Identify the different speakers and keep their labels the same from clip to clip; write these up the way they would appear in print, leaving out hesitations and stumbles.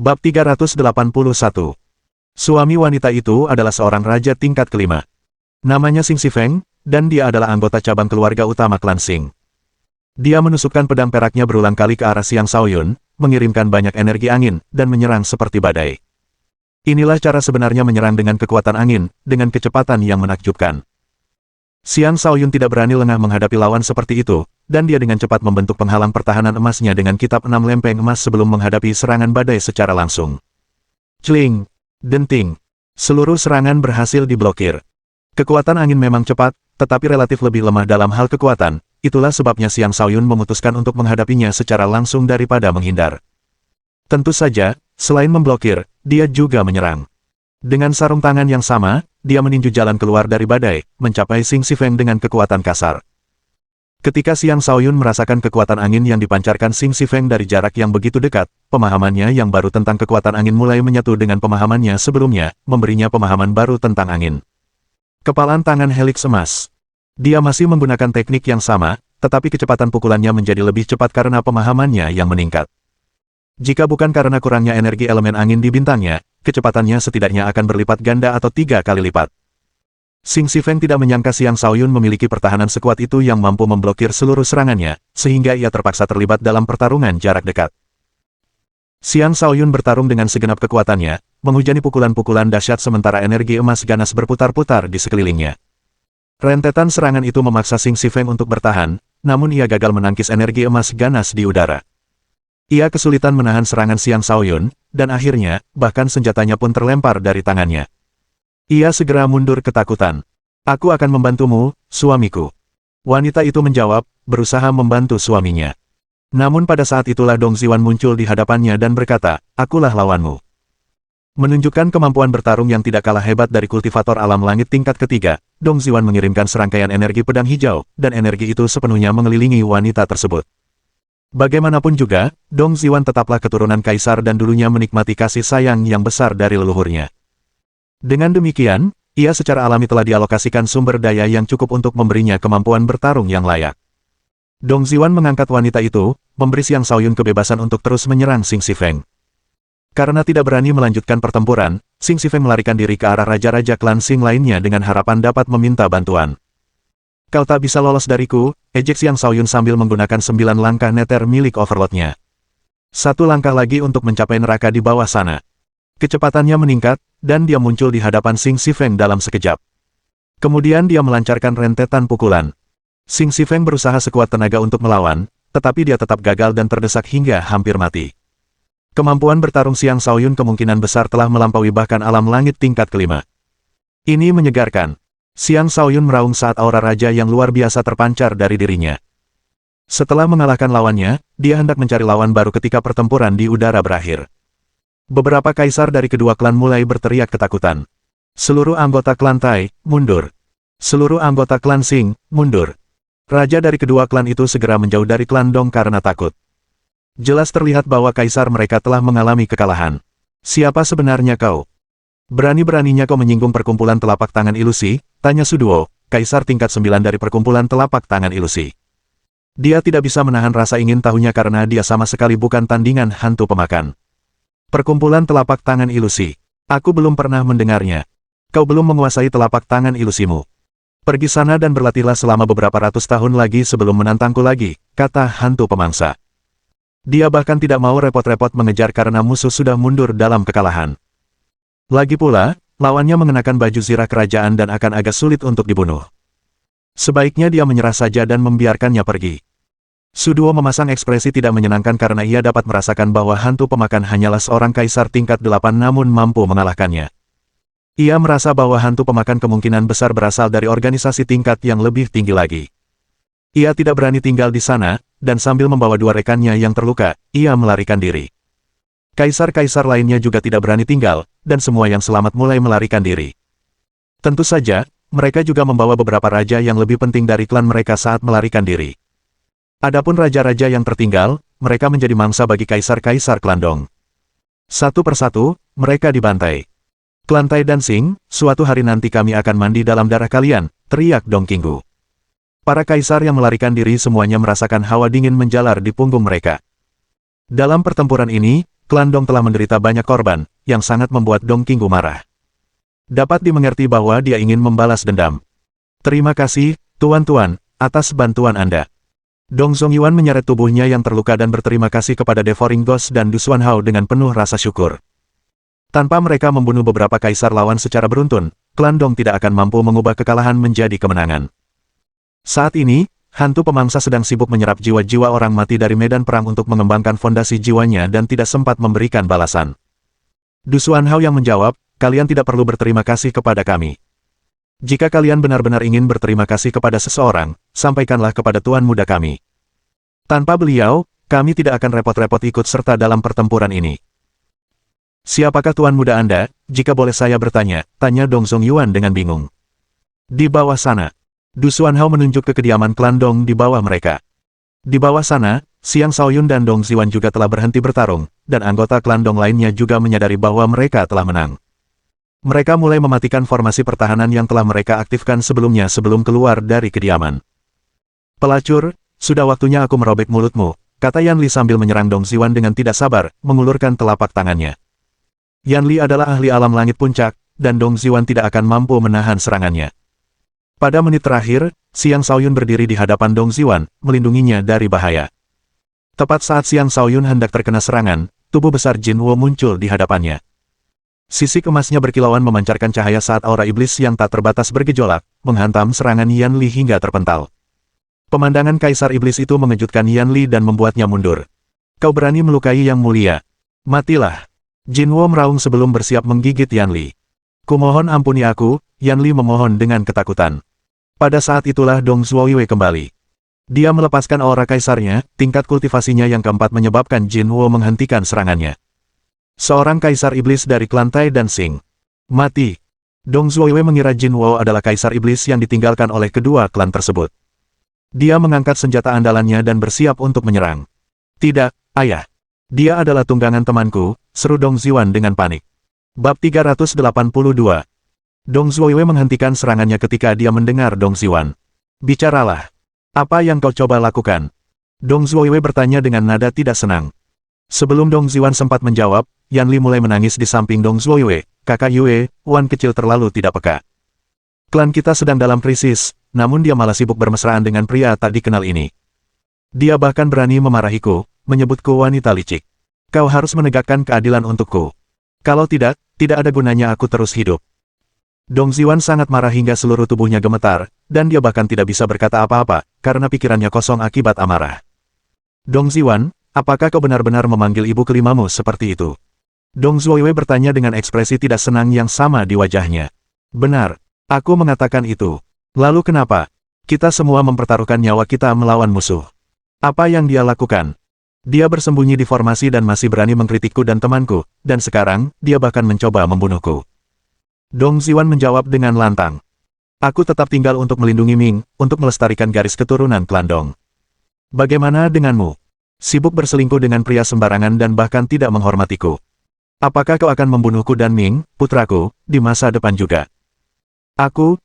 Speaker 1: Bab 381. Suami wanita itu adalah seorang raja tingkat kelima. Namanya Xing Shifeng, dan dia adalah anggota cabang keluarga utama klan Xing. Dia menusukkan pedang peraknya berulang kali ke arah Xiang Shaoyun, mengirimkan banyak energi angin, dan menyerang seperti badai. Inilah cara sebenarnya menyerang dengan kekuatan angin, dengan kecepatan yang menakjubkan. Xiang Shaoyun tidak berani lengah menghadapi lawan seperti itu, dan dia dengan cepat membentuk penghalang pertahanan emasnya dengan kitab 6 lempeng emas sebelum menghadapi serangan badai secara langsung. Cling! Denting! Seluruh serangan berhasil diblokir. Kekuatan angin memang cepat, tetapi relatif lebih lemah dalam hal kekuatan, itulah sebabnya Xiang Shaoyun memutuskan untuk menghadapinya secara langsung daripada menghindar. Tentu saja, selain memblokir, dia juga menyerang. Dengan sarung tangan yang sama, dia meninju jalan keluar dari badai, mencapai Xing Shifeng dengan kekuatan kasar. Ketika Xiang Shaoyun merasakan kekuatan angin yang dipancarkan Xing Shifeng dari jarak yang begitu dekat, pemahamannya yang baru tentang kekuatan angin mulai menyatu dengan pemahamannya sebelumnya, memberinya pemahaman baru tentang angin. Kepalan tangan helix emas. Dia masih menggunakan teknik yang sama, tetapi kecepatan pukulannya menjadi lebih cepat karena pemahamannya yang meningkat. Jika bukan karena kurangnya energi elemen angin di bintangnya, kecepatannya setidaknya akan berlipat ganda atau 3 kali lipat. Xing Shifeng tidak menyangka Xiang Shaoyun memiliki pertahanan sekuat itu yang mampu memblokir seluruh serangannya, sehingga ia terpaksa terlibat dalam pertarungan jarak dekat. Xiang Shaoyun bertarung dengan segenap kekuatannya, menghujani pukulan-pukulan dahsyat sementara energi emas ganas berputar-putar di sekelilingnya. Rentetan serangan itu memaksa Xing Shifeng untuk bertahan, namun ia gagal menangkis energi emas ganas di udara. Ia kesulitan menahan serangan Xiang Shaoyun, dan akhirnya, bahkan senjatanya pun terlempar dari tangannya. Ia segera mundur ketakutan. Aku akan membantumu, suamiku. Wanita itu menjawab, berusaha membantu suaminya. Namun pada saat itulah Dong Ziwan muncul di hadapannya dan berkata, akulah lawanmu. Menunjukkan kemampuan bertarung yang tidak kalah hebat dari kultivator alam langit tingkat ketiga, Dong Ziwan mengirimkan serangkaian energi pedang hijau, dan energi itu sepenuhnya mengelilingi wanita tersebut. Bagaimanapun juga, Dong Ziwan tetaplah keturunan kaisar dan dulunya menikmati kasih sayang yang besar dari leluhurnya. Dengan demikian, ia secara alami telah dialokasikan sumber daya yang cukup untuk memberinya kemampuan bertarung yang layak. Dong Ziwan mengangkat wanita itu, memberi Xiang Shaoyun kebebasan untuk terus menyerang Xing Shifeng. Karena tidak berani melanjutkan pertempuran, Xing Shifeng melarikan diri ke arah raja-raja klan Xing lainnya dengan harapan dapat meminta bantuan. Kau tak bisa lolos dariku, ejek Xiang Shaoyun sambil menggunakan 9 langkah neter milik overlordnya. 1 langkah lagi untuk mencapai neraka di bawah sana. Kecepatannya meningkat, dan dia muncul di hadapan Xing Shifeng dalam sekejap. Kemudian dia melancarkan rentetan pukulan. Xing Shifeng berusaha sekuat tenaga untuk melawan, tetapi dia tetap gagal dan terdesak hingga hampir mati. Kemampuan bertarung Xiang Shaoyun kemungkinan besar telah melampaui bahkan alam langit tingkat kelima. Ini menyegarkan. Xiang Shaoyun meraung saat aura raja yang luar biasa terpancar dari dirinya. Setelah mengalahkan lawannya, dia hendak mencari lawan baru ketika pertempuran di udara berakhir. Beberapa kaisar dari kedua klan mulai berteriak ketakutan. Seluruh anggota klan Tai, mundur. Seluruh anggota klan Xing, mundur. Raja dari kedua klan itu segera menjauh dari klan Dong karena takut. Jelas terlihat bahwa kaisar mereka telah mengalami kekalahan. Siapa sebenarnya kau? Berani-beraninya kau menyinggung perkumpulan telapak tangan ilusi, tanya Suduo, kaisar tingkat 9 dari perkumpulan telapak tangan ilusi. Dia tidak bisa menahan rasa ingin tahunya karena dia sama sekali bukan tandingan hantu pemakan. Perkumpulan telapak tangan ilusi. Aku belum pernah mendengarnya. Kau belum menguasai telapak tangan ilusimu. Pergi sana dan berlatihlah selama beberapa ratus tahun lagi sebelum menantangku lagi, kata hantu pemangsa. Dia bahkan tidak mau repot-repot mengejar karena musuh sudah mundur dalam kekalahan. Lagi pula, lawannya mengenakan baju zirah kerajaan dan akan agak sulit untuk dibunuh. Sebaiknya dia menyerah saja dan membiarkannya pergi. Suduo memasang ekspresi tidak menyenangkan karena ia dapat merasakan bahwa hantu pemakan hanyalah seorang kaisar tingkat 8 namun mampu mengalahkannya. Ia merasa bahwa hantu pemakan kemungkinan besar berasal dari organisasi tingkat yang lebih tinggi lagi. Ia tidak berani tinggal di sana, dan sambil membawa 2 rekannya yang terluka, ia melarikan diri. Kaisar-kaisar lainnya juga tidak berani tinggal, dan semua yang selamat mulai melarikan diri. Tentu saja, mereka juga membawa beberapa raja yang lebih penting dari klan mereka saat melarikan diri. Adapun raja-raja yang tertinggal, mereka menjadi mangsa bagi kaisar-kaisar klan Dong. Satu persatu, mereka dibantai. Klan Tai dan Xing, suatu hari nanti kami akan mandi dalam darah kalian, teriak Dong Qinggu. Para kaisar yang melarikan diri semuanya merasakan hawa dingin menjalar di punggung mereka. Dalam pertempuran ini, klan Dong telah menderita banyak korban, yang sangat membuat Dong Qinggu marah. Dapat dimengerti bahwa dia ingin membalas dendam. Terima kasih, Tuan-Tuan, atas bantuan Anda. Dong Zongyuan menyeret tubuhnya yang terluka dan berterima kasih kepada Devouring Ghost dan Du Xuanhao dengan penuh rasa syukur. Tanpa mereka membunuh beberapa kaisar lawan secara beruntun, klan Dong tidak akan mampu mengubah kekalahan menjadi kemenangan. Saat ini, hantu pemangsa sedang sibuk menyerap jiwa-jiwa orang mati dari medan perang untuk mengembangkan fondasi jiwanya dan tidak sempat memberikan balasan. Du Xuanhao yang menjawab, kalian tidak perlu berterima kasih kepada kami. Jika kalian benar-benar ingin berterima kasih kepada seseorang, sampaikanlah kepada Tuan Muda kami. Tanpa beliau, kami tidak akan repot-repot ikut serta dalam pertempuran ini. Siapakah Tuan Muda Anda, jika boleh saya bertanya, tanya Dong Zongyuan dengan bingung. Di bawah sana. Du Xuanhao menunjuk ke kediaman klan Dong di bawah mereka. Di bawah sana, Xiang Shaoyun dan Dong Ziwan juga telah berhenti bertarung, dan anggota klan Dong lainnya juga menyadari bahwa mereka telah menang. Mereka mulai mematikan formasi pertahanan yang telah mereka aktifkan sebelumnya sebelum keluar dari kediaman. Pelacur, sudah waktunya aku merobek mulutmu, kata Yan Li sambil menyerang Dong Ziwan dengan tidak sabar, mengulurkan telapak tangannya. Yan Li adalah ahli alam langit puncak, dan Dong Ziwan tidak akan mampu menahan serangannya. Pada menit terakhir, Xiang Shaoyun berdiri di hadapan Dong Ziwan, melindunginya dari bahaya. Tepat saat Xiang Shaoyun hendak terkena serangan, tubuh besar Jin Wo muncul di hadapannya. Sisik emasnya berkilauan memancarkan cahaya saat aura iblis yang tak terbatas bergejolak, menghantam serangan Yan Li hingga terpental. Pemandangan Kaisar Iblis itu mengejutkan Yan Li dan membuatnya mundur. Kau berani melukai yang mulia. Matilah. Jin Wo meraung sebelum bersiap menggigit Yan Li. Kumohon ampuni aku, Yan Li memohon dengan ketakutan. Pada saat itulah Dong Zuoyue kembali. Dia melepaskan aura kaisarnya, tingkat kultivasinya yang keempat menyebabkan Jin Wo menghentikan serangannya. Seorang kaisar iblis dari klan Tai dan Xing. Mati. Dong Zuoyue mengira Jin Wo adalah kaisar iblis yang ditinggalkan oleh kedua klan tersebut. Dia mengangkat senjata andalannya dan bersiap untuk menyerang. Tidak, ayah. Dia adalah tunggangan temanku, seru Dong Ziwan dengan panik. Bab 382. Dong Zuoyue menghentikan serangannya ketika dia mendengar Dong Ziwan. Bicaralah. Apa yang kau coba lakukan? Dong Zuoyue bertanya dengan nada tidak senang. Sebelum Dong Ziwan sempat menjawab, Yan Li mulai menangis di samping Dong Zuoyue, kakak Yue, Wan kecil terlalu tidak peka. Klan kita sedang dalam krisis, namun dia malah sibuk bermesraan dengan pria tak dikenal ini. Dia bahkan berani memarahiku, menyebutku wanita licik. Kau harus menegakkan keadilan untukku. Kalau tidak, tidak ada gunanya aku terus hidup. Dong Ziwan sangat marah hingga seluruh tubuhnya gemetar, dan dia bahkan tidak bisa berkata apa-apa, karena pikirannya kosong akibat amarah. Dong Ziwan, apakah kau benar-benar memanggil ibu kelimamu seperti itu? Dong Zuoyue bertanya dengan ekspresi tidak senang yang sama di wajahnya. Benar, aku mengatakan itu. Lalu kenapa? Kita semua mempertaruhkan nyawa kita melawan musuh. Apa yang dia lakukan? Dia bersembunyi di formasi dan masih berani mengkritikku dan temanku, dan sekarang, dia bahkan mencoba membunuhku. Dong Ziwan menjawab dengan lantang. Aku tetap tinggal untuk melindungi Ming, untuk melestarikan garis keturunan klan Dong. Bagaimana denganmu? Sibuk berselingkuh dengan pria sembarangan dan bahkan tidak menghormatiku. Apakah kau akan membunuhku dan Ming, putraku, di masa depan juga? Aku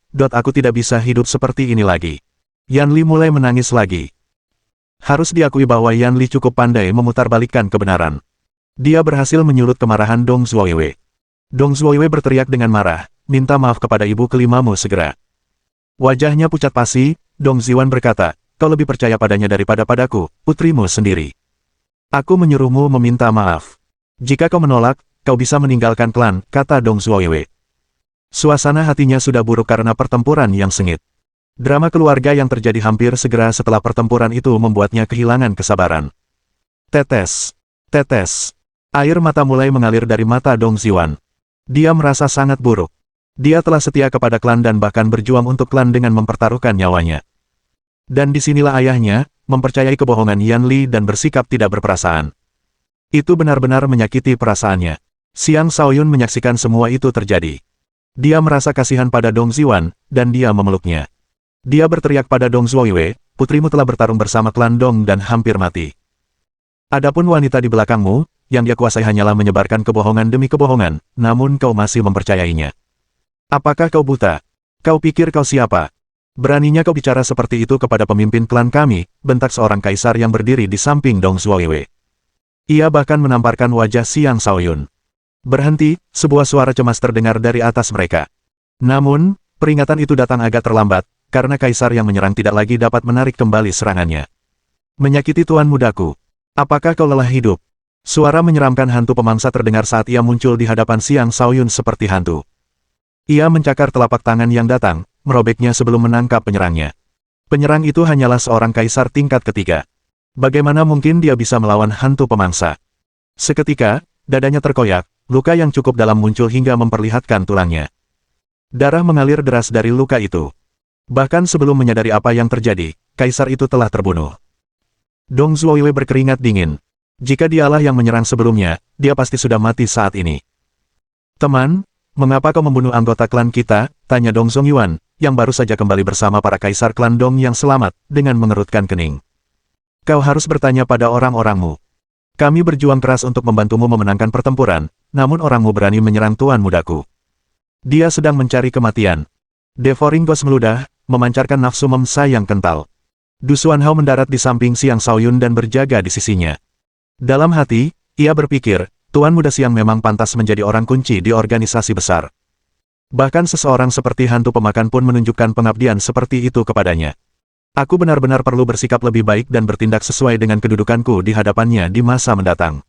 Speaker 1: tidak bisa hidup seperti ini lagi. Yan Li mulai menangis lagi. Harus diakui bahwa Yan Li cukup pandai memutarbalikkan kebenaran. Dia berhasil menyulut kemarahan Dong Zuoyue. Dong Zuoyue berteriak dengan marah, minta maaf kepada ibu kelimamu segera. Wajahnya pucat pasi, Dong Ziwan berkata, kau lebih percaya padanya daripada padaku, putrimu sendiri. Aku menyuruhmu meminta maaf. Jika kau menolak, kau bisa meninggalkan klan, kata Dong Zuoyue. Suasana hatinya sudah buruk karena pertempuran yang sengit. Drama keluarga yang terjadi hampir segera setelah pertempuran itu membuatnya kehilangan kesabaran. Tetes. Tetes. Air mata mulai mengalir dari mata Dong Ziwan. Dia merasa sangat buruk. Dia telah setia kepada klan dan bahkan berjuang untuk klan dengan mempertaruhkan nyawanya. Dan disinilah ayahnya, mempercayai kebohongan Yan Li dan bersikap tidak berperasaan. Itu benar-benar menyakiti perasaannya. Xiang Shaoyun menyaksikan semua itu terjadi. Dia merasa kasihan pada Dong Ziwan, dan dia memeluknya. Dia berteriak pada Dong Zuoyue, putrimu telah bertarung bersama klan Dong dan hampir mati. Adapun wanita di belakangmu, yang dia kuasai hanyalah menyebarkan kebohongan demi kebohongan, namun kau masih mempercayainya. Apakah kau buta? Kau pikir kau siapa? Beraninya kau bicara seperti itu kepada pemimpin klan kami, bentak seorang kaisar yang berdiri di samping Dong Zuoyue. Ia bahkan menamparkan wajah Xiang Shaoyun. Berhenti, sebuah suara cemas terdengar dari atas mereka. Namun, peringatan itu datang agak terlambat, karena kaisar yang menyerang tidak lagi dapat menarik kembali serangannya. Menyakiti tuan mudaku. Apakah kau lelah hidup? Suara menyeramkan hantu pemangsa terdengar saat ia muncul di hadapan Xiang Shaoyun seperti hantu. Ia mencakar telapak tangan yang datang, merobeknya sebelum menangkap penyerangnya. Penyerang itu hanyalah seorang kaisar tingkat ketiga. Bagaimana mungkin dia bisa melawan hantu pemangsa? Seketika, dadanya terkoyak, luka yang cukup dalam muncul hingga memperlihatkan tulangnya. Darah mengalir deras dari luka itu. Bahkan sebelum menyadari apa yang terjadi, kaisar itu telah terbunuh. Dong Zuoyue berkeringat dingin. Jika dialah yang menyerang sebelumnya, dia pasti sudah mati saat ini. Teman, mengapa kau membunuh anggota klan kita? Tanya Dong Zongyuan, yang baru saja kembali bersama para kaisar klan Dong yang selamat, dengan mengerutkan kening. Kau harus bertanya pada orang-orangmu. Kami berjuang keras untuk membantumu memenangkan pertempuran, namun orangmu berani menyerang tuan mudaku. Dia sedang mencari kematian. Devouring Ghost meludah, memancarkan nafsu memsa yang kental. Du Xuanhao mendarat di samping Xiang Shaoyun dan berjaga di sisinya. Dalam hati, ia berpikir, tuan muda Xiang memang pantas menjadi orang kunci di organisasi besar. Bahkan seseorang seperti hantu pemakan pun menunjukkan pengabdian seperti itu kepadanya. Aku benar-benar perlu bersikap lebih baik dan bertindak sesuai dengan kedudukanku di hadapannya di masa mendatang.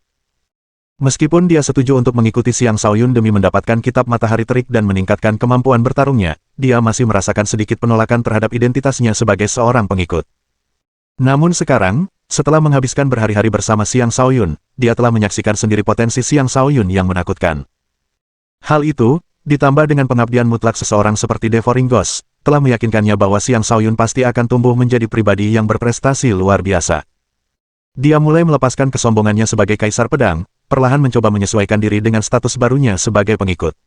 Speaker 1: Meskipun dia setuju untuk mengikuti Xiang Shaoyun demi mendapatkan kitab matahari terik dan meningkatkan kemampuan bertarungnya, dia masih merasakan sedikit penolakan terhadap identitasnya sebagai seorang pengikut. Namun sekarang, setelah menghabiskan berhari-hari bersama Xiang Shaoyun, dia telah menyaksikan sendiri potensi Xiang Shaoyun yang menakutkan. Hal itu, ditambah dengan pengabdian mutlak seseorang seperti Devouring Ghost, telah meyakinkannya bahwa Xiang Shaoyun pasti akan tumbuh menjadi pribadi yang berprestasi luar biasa. Dia mulai melepaskan kesombongannya sebagai kaisar pedang, perlahan mencoba menyesuaikan diri dengan status barunya sebagai pengikut.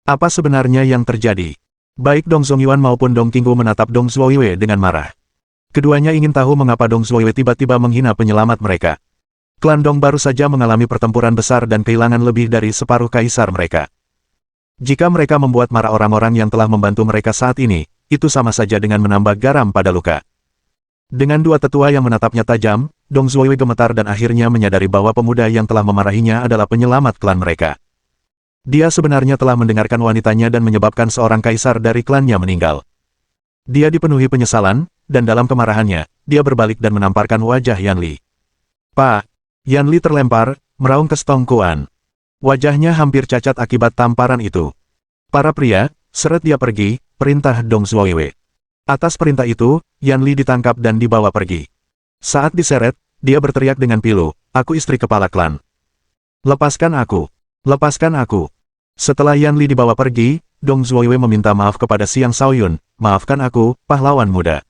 Speaker 1: Apa sebenarnya yang terjadi? Baik Dong Zongyuan maupun Dong Qinggu menatap Dong Zuoyue dengan marah. Keduanya ingin tahu mengapa Dong Zuoyue tiba-tiba menghina penyelamat mereka. Klan Dong baru saja mengalami pertempuran besar dan kehilangan lebih dari separuh kaisar mereka. Jika mereka membuat marah orang-orang yang telah membantu mereka saat ini, itu sama saja dengan menambah garam pada luka. Dengan dua tetua yang menatapnya tajam, Dong Zuoyue gemetar dan akhirnya menyadari bahwa pemuda yang telah memarahinya adalah penyelamat klan mereka. Dia sebenarnya telah mendengarkan wanitanya dan menyebabkan seorang kaisar dari klannya meninggal. Dia dipenuhi penyesalan, dan dalam kemarahannya, dia berbalik dan menamparkan wajah Yan Li. Pak! Yan Li terlempar, meraung ke Stong Kuan. Wajahnya hampir cacat akibat tamparan itu. Para pria, seret dia pergi, perintah Dong Zuoyue. Atas perintah itu, Yan Li ditangkap dan dibawa pergi. Saat diseret, dia berteriak dengan pilu, aku istri kepala klan. Lepaskan aku. Lepaskan aku. Setelah Yan Li dibawa pergi, Dong Zuoyue meminta maaf kepada Xiang Shaoyun, maafkan aku, pahlawan muda.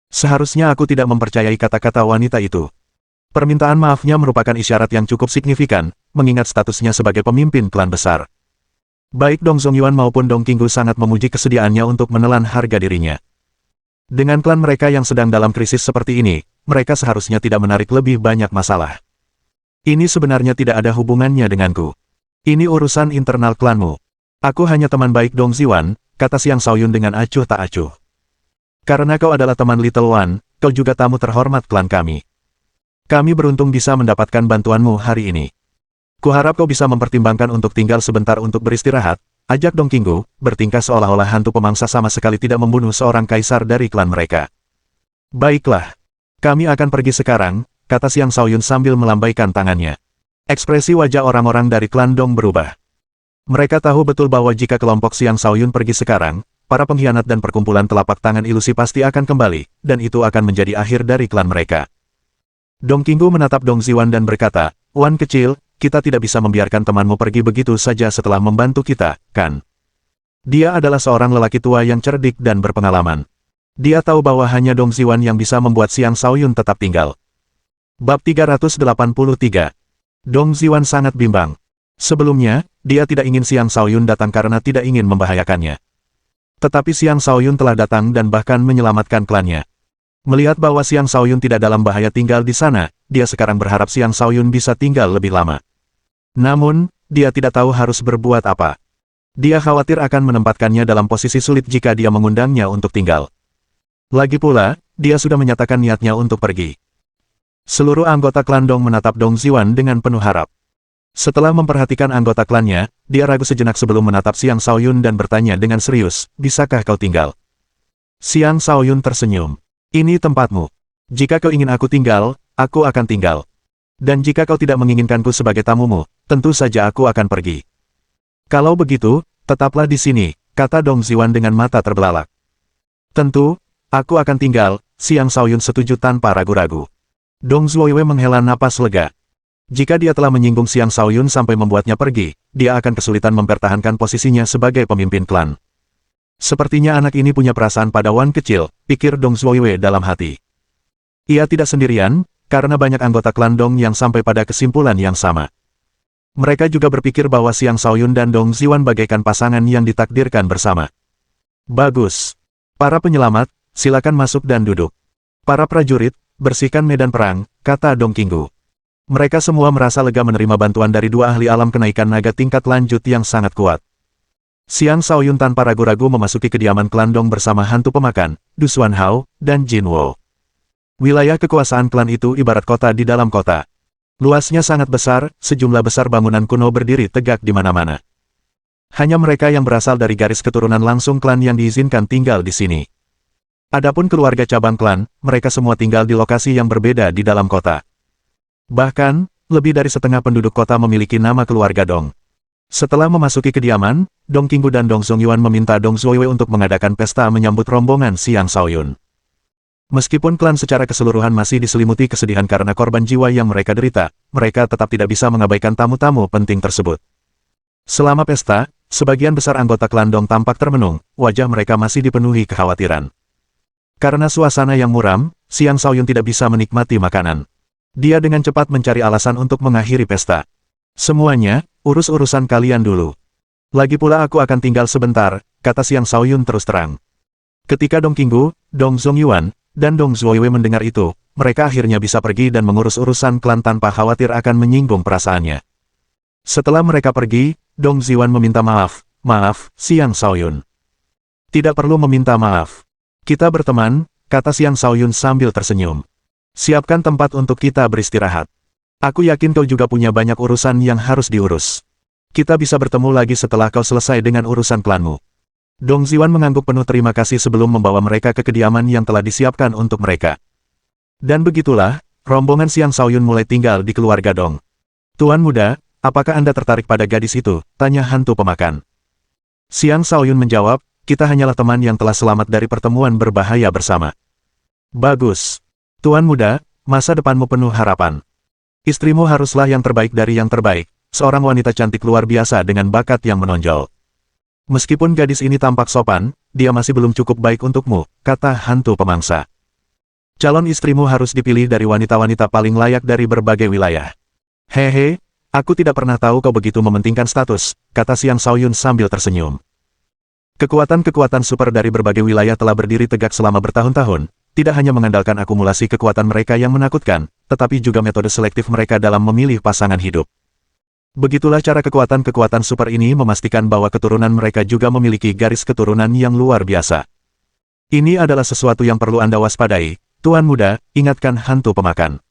Speaker 1: Seharusnya aku tidak mempercayai kata-kata wanita itu. Permintaan maafnya merupakan isyarat yang cukup signifikan, mengingat statusnya sebagai pemimpin klan besar. Baik Dong Zongyuan maupun Dong Qinggu sangat memuji kesediaannya untuk menelan harga dirinya. Dengan klan mereka yang sedang dalam krisis seperti ini, mereka seharusnya tidak menarik lebih banyak masalah. Ini sebenarnya tidak ada hubungannya denganku. Ini urusan internal klanmu. Aku hanya teman baik Dong Ziwan, kata Xiang Shaoyun dengan acuh tak acuh. Karena kau adalah teman Little One, kau juga tamu terhormat klan kami. Kami beruntung bisa mendapatkan bantuanmu hari ini. Kuharap kau bisa mempertimbangkan untuk tinggal sebentar untuk beristirahat, ajak Dong Qinggu, bertingkah seolah-olah hantu pemangsa sama sekali tidak membunuh seorang kaisar dari klan mereka. Baiklah. Kami akan pergi sekarang, kata Xiang Shaoyun sambil melambaikan tangannya. Ekspresi wajah orang-orang dari klan Dong berubah. Mereka tahu betul bahwa jika kelompok Xiang Shaoyun pergi sekarang, para pengkhianat dan perkumpulan telapak tangan ilusi pasti akan kembali, dan itu akan menjadi akhir dari klan mereka. Dong Qinggu menatap Dong Ziwan dan berkata, Wan kecil, kita tidak bisa membiarkan temanmu pergi begitu saja setelah membantu kita, kan? Dia adalah seorang lelaki tua yang cerdik dan berpengalaman. Dia tahu bahwa hanya Dong Ziwan yang bisa membuat Xiang Shaoyun tetap tinggal. Bab 383. Dong Ziwan sangat bimbang. Sebelumnya, dia tidak ingin Xiang Shaoyun datang karena tidak ingin membahayakannya. Tetapi Xiang Shaoyun telah datang dan bahkan menyelamatkan klannya. Melihat bahwa Xiang Shaoyun tidak dalam bahaya tinggal di sana, dia sekarang berharap Xiang Shaoyun bisa tinggal lebih lama. Namun, dia tidak tahu harus berbuat apa. Dia khawatir akan menempatkannya dalam posisi sulit jika dia mengundangnya untuk tinggal. Lagi pula, dia sudah menyatakan niatnya untuk pergi. Seluruh anggota klan Dong menatap Dong Ziwan dengan penuh harap. Setelah memperhatikan anggota klannya, dia ragu sejenak sebelum menatap Xiang Shaoyun dan bertanya dengan serius, "Bisakah kau tinggal?" Xiang Shaoyun tersenyum. "Ini tempatmu. Jika kau ingin aku tinggal, aku akan tinggal. Dan jika kau tidak menginginkanku sebagai tamumu, tentu saja aku akan pergi." "Kalau begitu, tetaplah di sini," kata Dong Ziwan dengan mata terbelalak. "Tentu, aku akan tinggal," Xiang Shaoyun setuju tanpa ragu-ragu. Dong Zuoyue menghela napas lega. Jika dia telah menyinggung Xiang Shaoyun sampai membuatnya pergi, dia akan kesulitan mempertahankan posisinya sebagai pemimpin klan. Sepertinya anak ini punya perasaan pada Wan kecil, pikir Dong Zuoyue dalam hati. Ia tidak sendirian, karena banyak anggota klan Dong yang sampai pada kesimpulan yang sama. Mereka juga berpikir bahwa Xiang Shaoyun dan Dong Ziwan bagaikan pasangan yang ditakdirkan bersama. "Bagus. Para penyelamat, silakan masuk dan duduk. Para prajurit, bersihkan medan perang," kata Dong Qinggu. Mereka semua merasa lega menerima bantuan dari dua ahli alam kenaikan naga tingkat lanjut yang sangat kuat. Xiang Shaoyun tanpa ragu-ragu memasuki kediaman klan Dong bersama hantu pemakan, Du Xuanhao, dan Jin Wo. Wilayah kekuasaan klan itu ibarat kota di dalam kota. Luasnya sangat besar, sejumlah besar bangunan kuno berdiri tegak di mana-mana. Hanya mereka yang berasal dari garis keturunan langsung klan yang diizinkan tinggal di sini. Adapun keluarga cabang klan, mereka semua tinggal di lokasi yang berbeda di dalam kota. Bahkan, lebih dari setengah penduduk kota memiliki nama keluarga Dong. Setelah memasuki kediaman, Dong Qinggu dan Dong Zongyuan meminta Dong Zuoyue untuk mengadakan pesta menyambut rombongan Xiang Shaoyun. Meskipun klan secara keseluruhan masih diselimuti kesedihan karena korban jiwa yang mereka derita, mereka tetap tidak bisa mengabaikan tamu-tamu penting tersebut. Selama pesta, sebagian besar anggota klan Dong tampak termenung, wajah mereka masih dipenuhi kekhawatiran. Karena suasana yang muram, Xiang Shaoyun tidak bisa menikmati makanan. Dia dengan cepat mencari alasan untuk mengakhiri pesta. "Semuanya, urus urusan kalian dulu. Lagi pula aku akan tinggal sebentar," kata Xiang Shaoyun terus terang. Ketika Dong Qinggu, Dong Zongyuan, dan Dong Zuoyue mendengar itu, mereka akhirnya bisa pergi dan mengurus urusan klan tanpa khawatir akan menyinggung perasaannya. Setelah mereka pergi, Dong Ziwan meminta maaf, "Maaf, Xiang Shaoyun." "Tidak perlu meminta maaf. Kita berteman," kata Xiang Shaoyun sambil tersenyum. "Siapkan tempat untuk kita beristirahat. Aku yakin kau juga punya banyak urusan yang harus diurus. Kita bisa bertemu lagi setelah kau selesai dengan urusan klanmu." Dong Ziwan mengangguk penuh terima kasih sebelum membawa mereka ke kediaman yang telah disiapkan untuk mereka. Dan begitulah, rombongan Xiang Shaoyun mulai tinggal di keluarga Dong. "Tuan muda, apakah Anda tertarik pada gadis itu?" tanya hantu pemakan. Xiang Shaoyun menjawab, "Kita hanyalah teman yang telah selamat dari pertemuan berbahaya bersama." "Bagus. Tuan muda, masa depanmu penuh harapan. Istrimu haruslah yang terbaik dari yang terbaik, seorang wanita cantik luar biasa dengan bakat yang menonjol. Meskipun gadis ini tampak sopan, dia masih belum cukup baik untukmu," kata hantu pemangsa. "Calon istrimu harus dipilih dari wanita-wanita paling layak dari berbagai wilayah." "Hehe, aku tidak pernah tahu kau begitu mementingkan status," kata Xiang Shaoyun sambil tersenyum. Kekuatan-kekuatan super dari berbagai wilayah telah berdiri tegak selama bertahun-tahun, tidak hanya mengandalkan akumulasi kekuatan mereka yang menakutkan, tetapi juga metode selektif mereka dalam memilih pasangan hidup. Begitulah cara kekuatan-kekuatan super ini memastikan bahwa keturunan mereka juga memiliki garis keturunan yang luar biasa. "Ini adalah sesuatu yang perlu Anda waspadai, Tuan muda," ingatkan hantu pemakan.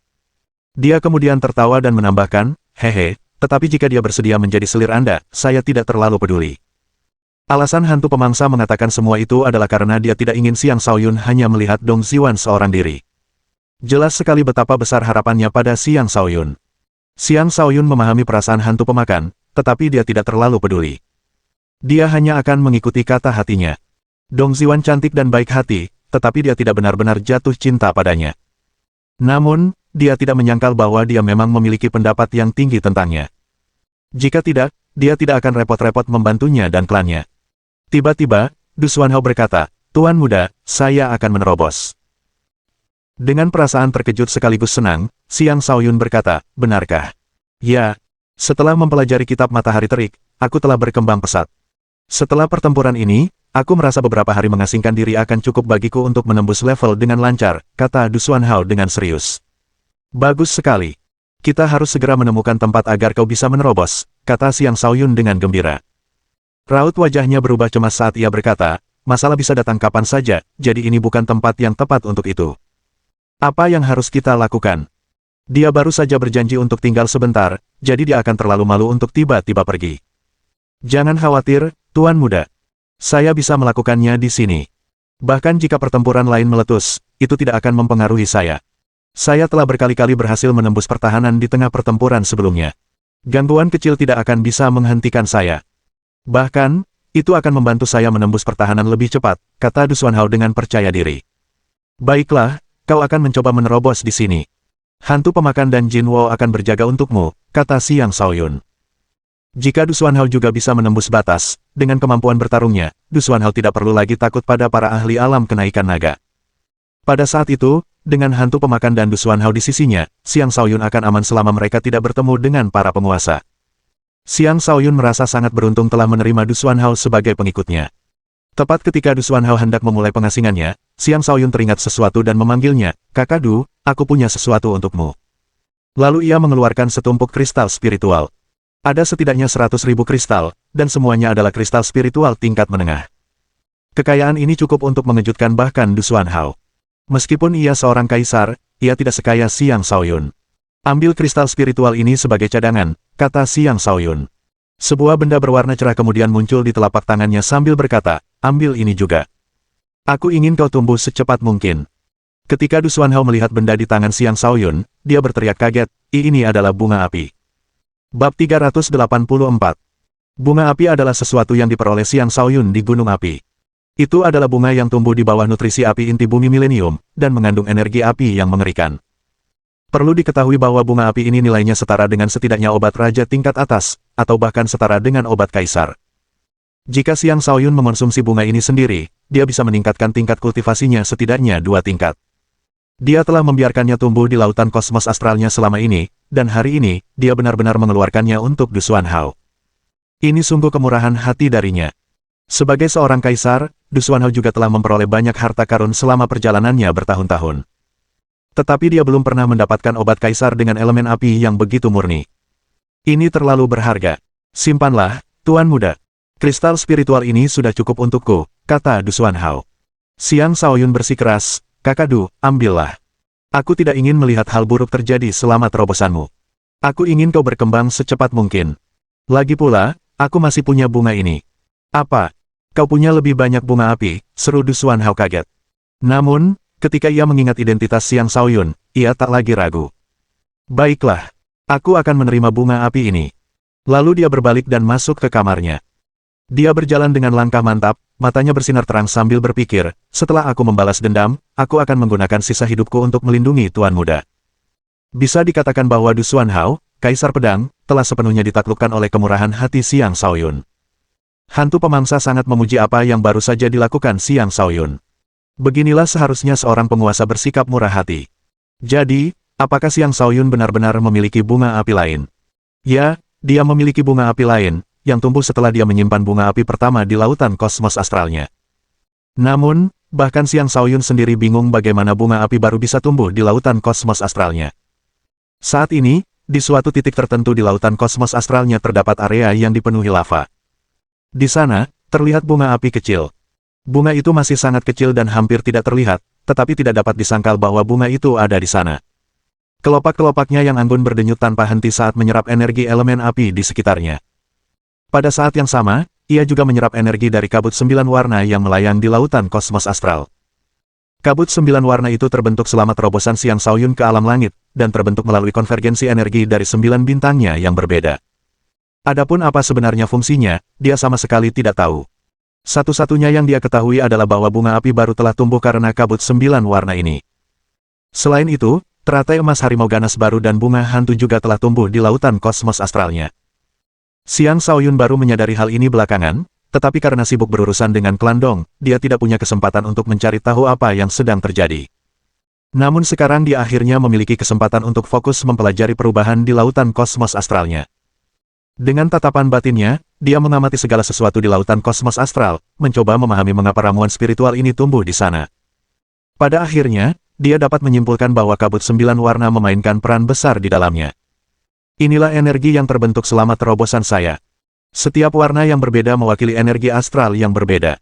Speaker 1: Dia kemudian tertawa dan menambahkan, "Hehe, tetapi jika dia bersedia menjadi selir Anda, saya tidak terlalu peduli." Alasan hantu pemangsa mengatakan semua itu adalah karena dia tidak ingin Xiang Shaoyun hanya melihat Dong Ziwan seorang diri. Jelas sekali betapa besar harapannya pada Xiang Shaoyun. Xiang Shaoyun memahami perasaan hantu pemakan, tetapi dia tidak terlalu peduli. Dia hanya akan mengikuti kata hatinya. Dong Ziwan cantik dan baik hati, tetapi dia tidak benar-benar jatuh cinta padanya. Namun, dia tidak menyangkal bahwa dia memang memiliki pendapat yang tinggi tentangnya. Jika tidak, dia tidak akan repot-repot membantunya dan klannya. Tiba-tiba, Du Xuanhao berkata, "Tuan muda, saya akan menerobos." Dengan perasaan terkejut sekaligus senang, Xiang Shaoyun berkata, "Benarkah?" "Ya. Setelah mempelajari kitab Matahari Terik, aku telah berkembang pesat. Setelah pertempuran ini, aku merasa beberapa hari mengasingkan diri akan cukup bagiku untuk menembus level dengan lancar," kata Du Xuanhao dengan serius. "Bagus sekali. Kita harus segera menemukan tempat agar kau bisa menerobos," kata Xiang Shaoyun dengan gembira. Raut wajahnya berubah cemas saat ia berkata, "Masalah bisa datang kapan saja, jadi ini bukan tempat yang tepat untuk itu. Apa yang harus kita lakukan?" Dia baru saja berjanji untuk tinggal sebentar, jadi dia akan terlalu malu untuk tiba-tiba pergi. Jangan khawatir, Tuan Muda. Saya bisa melakukannya di sini. Bahkan jika pertempuran lain meletus, itu tidak akan mempengaruhi saya. Saya telah berkali-kali berhasil menembus pertahanan di tengah pertempuran sebelumnya. Gangguan kecil tidak akan bisa menghentikan saya. Bahkan, itu akan membantu saya menembus pertahanan lebih cepat, kata Du Xuanhao dengan percaya diri. Baiklah, kau akan mencoba menerobos di sini. Hantu pemakan dan Jin Wo akan berjaga untukmu, kata Xiang Shaoyun. Jika Du Xuanhao juga bisa menembus batas, dengan kemampuan bertarungnya, Du Xuanhao tidak perlu lagi takut pada para ahli alam kenaikan naga. Pada saat itu, dengan hantu pemakan dan Du Xuanhao di sisinya, Xiang Shaoyun akan aman selama mereka tidak bertemu dengan para penguasa. Xiang Shaoyun merasa sangat beruntung telah menerima Du Xuanhao sebagai pengikutnya. Tepat ketika Du Xuanhao hendak memulai pengasingannya, Xiang Shaoyun teringat sesuatu dan memanggilnya, "Kakak Du, aku punya sesuatu untukmu." Lalu ia mengeluarkan setumpuk kristal spiritual. Ada setidaknya 100.000 kristal, dan semuanya adalah kristal spiritual tingkat menengah. Kekayaan ini cukup untuk mengejutkan bahkan Du Xuanhao. Meskipun ia seorang kaisar, ia tidak sekaya Xiang Shaoyun. Ambil kristal spiritual ini sebagai cadangan, kata Xiang Shaoyun. Sebuah benda berwarna cerah kemudian muncul di telapak tangannya sambil berkata, "Ambil ini juga. Aku ingin kau tumbuh secepat mungkin." Ketika Du Xuanhao melihat benda di tangan Xiang Shaoyun, dia berteriak kaget, "Ini adalah bunga api." Bab 384. Bunga api adalah sesuatu yang diperoleh Xiang Shaoyun di Gunung Api. Itu adalah bunga yang tumbuh di bawah nutrisi api inti bumi milenium, dan mengandung energi api yang mengerikan. Perlu diketahui bahwa bunga api ini nilainya setara dengan setidaknya obat raja tingkat atas, atau bahkan setara dengan obat kaisar. Jika Xiang Shaoyun mengonsumsi bunga ini sendiri, dia bisa meningkatkan tingkat kultivasinya setidaknya 2 tingkat. Dia telah membiarkannya tumbuh di lautan kosmos astralnya selama ini, dan hari ini, dia benar-benar mengeluarkannya untuk Du Xuanhao. Ini sungguh kemurahan hati darinya. Sebagai seorang kaisar, Du Xuanhao juga telah memperoleh banyak harta karun selama perjalanannya bertahun-tahun. Tetapi dia belum pernah mendapatkan obat kaisar dengan elemen api yang begitu murni. Ini terlalu berharga. Simpanlah, Tuan Muda. Kristal spiritual ini sudah cukup untukku, kata Du Xuanhao. Xiang Shaoyun bersikeras, "Kakak Du, ambillah. Aku tidak ingin melihat hal buruk terjadi selama terobosanmu. Aku ingin kau berkembang secepat mungkin. Lagi pula, aku masih punya bunga ini." "Apa? Kau punya lebih banyak bunga api?" seru Du Xuanhao kaget. Namun, ketika ia mengingat identitas Xiang Shaoyun, ia tak lagi ragu. "Baiklah, aku akan menerima bunga api ini." Lalu dia berbalik dan masuk ke kamarnya. Dia berjalan dengan langkah mantap, matanya bersinar terang sambil berpikir, "Setelah aku membalas dendam, aku akan menggunakan sisa hidupku untuk melindungi Tuan Muda." Bisa dikatakan bahwa Du Xuanhao, Kaisar Pedang, telah sepenuhnya ditaklukkan oleh kemurahan hati Xiang Shaoyun. Hantu pemangsa sangat memuji apa yang baru saja dilakukan Xiang Shaoyun. Beginilah seharusnya seorang penguasa bersikap murah hati. Jadi, apakah Xiang Shaoyun benar-benar memiliki bunga api lain? Ya, dia memiliki bunga api lain, yang tumbuh setelah dia menyimpan bunga api pertama di lautan kosmos astralnya. Namun, bahkan Xiang Shaoyun sendiri bingung bagaimana bunga api baru bisa tumbuh di lautan kosmos astralnya. Saat ini, di suatu titik tertentu di lautan kosmos astralnya terdapat area yang dipenuhi lava. Di sana, terlihat bunga api kecil. Bunga itu masih sangat kecil dan hampir tidak terlihat, tetapi tidak dapat disangkal bahwa bunga itu ada di sana. Kelopak-kelopaknya yang anggun berdenyut tanpa henti saat menyerap energi elemen api di sekitarnya. Pada saat yang sama, ia juga menyerap energi dari kabut 9 warna yang melayang di lautan kosmos astral. Kabut 9 warna itu terbentuk selama terobosan Xiang Shaoyun ke alam langit, dan terbentuk melalui konvergensi energi dari 9 bintangnya yang berbeda. Adapun apa sebenarnya fungsinya, dia sama sekali tidak tahu. Satu-satunya yang dia ketahui adalah bahwa bunga api baru telah tumbuh karena kabut 9 warna ini. Selain itu, teratai emas harimau ganas baru dan bunga hantu juga telah tumbuh di lautan kosmos astralnya. Xiang Shaoyun baru menyadari hal ini belakangan, tetapi karena sibuk berurusan dengan klan Dong, dia tidak punya kesempatan untuk mencari tahu apa yang sedang terjadi. Namun sekarang dia akhirnya memiliki kesempatan untuk fokus mempelajari perubahan di lautan kosmos astralnya. Dengan tatapan batinnya, dia mengamati segala sesuatu di lautan kosmos astral, mencoba memahami mengapa ramuan spiritual ini tumbuh di sana. Pada akhirnya, dia dapat menyimpulkan bahwa kabut 9 warna memainkan peran besar di dalamnya. Inilah energi yang terbentuk selama terobosan saya. Setiap warna yang berbeda mewakili energi astral yang berbeda.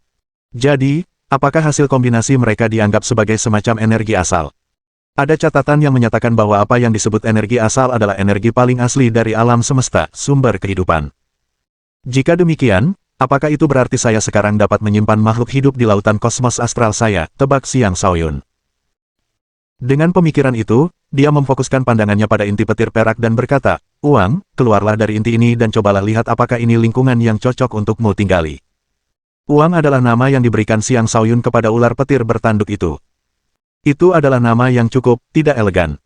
Speaker 1: Jadi, apakah hasil kombinasi mereka dianggap sebagai semacam energi asal? Ada catatan yang menyatakan bahwa apa yang disebut energi asal adalah energi paling asli dari alam semesta, sumber kehidupan. Jika demikian, apakah itu berarti saya sekarang dapat menyimpan makhluk hidup di lautan kosmos astral saya, tebak Xiang Shaoyun. Dengan pemikiran itu, dia memfokuskan pandangannya pada inti petir perak dan berkata, Uang, keluarlah dari inti ini dan cobalah lihat apakah ini lingkungan yang cocok untukmu tinggali. Uang adalah nama yang diberikan Xiang Shaoyun kepada ular petir bertanduk itu. Itu adalah nama yang cukup, tidak elegan.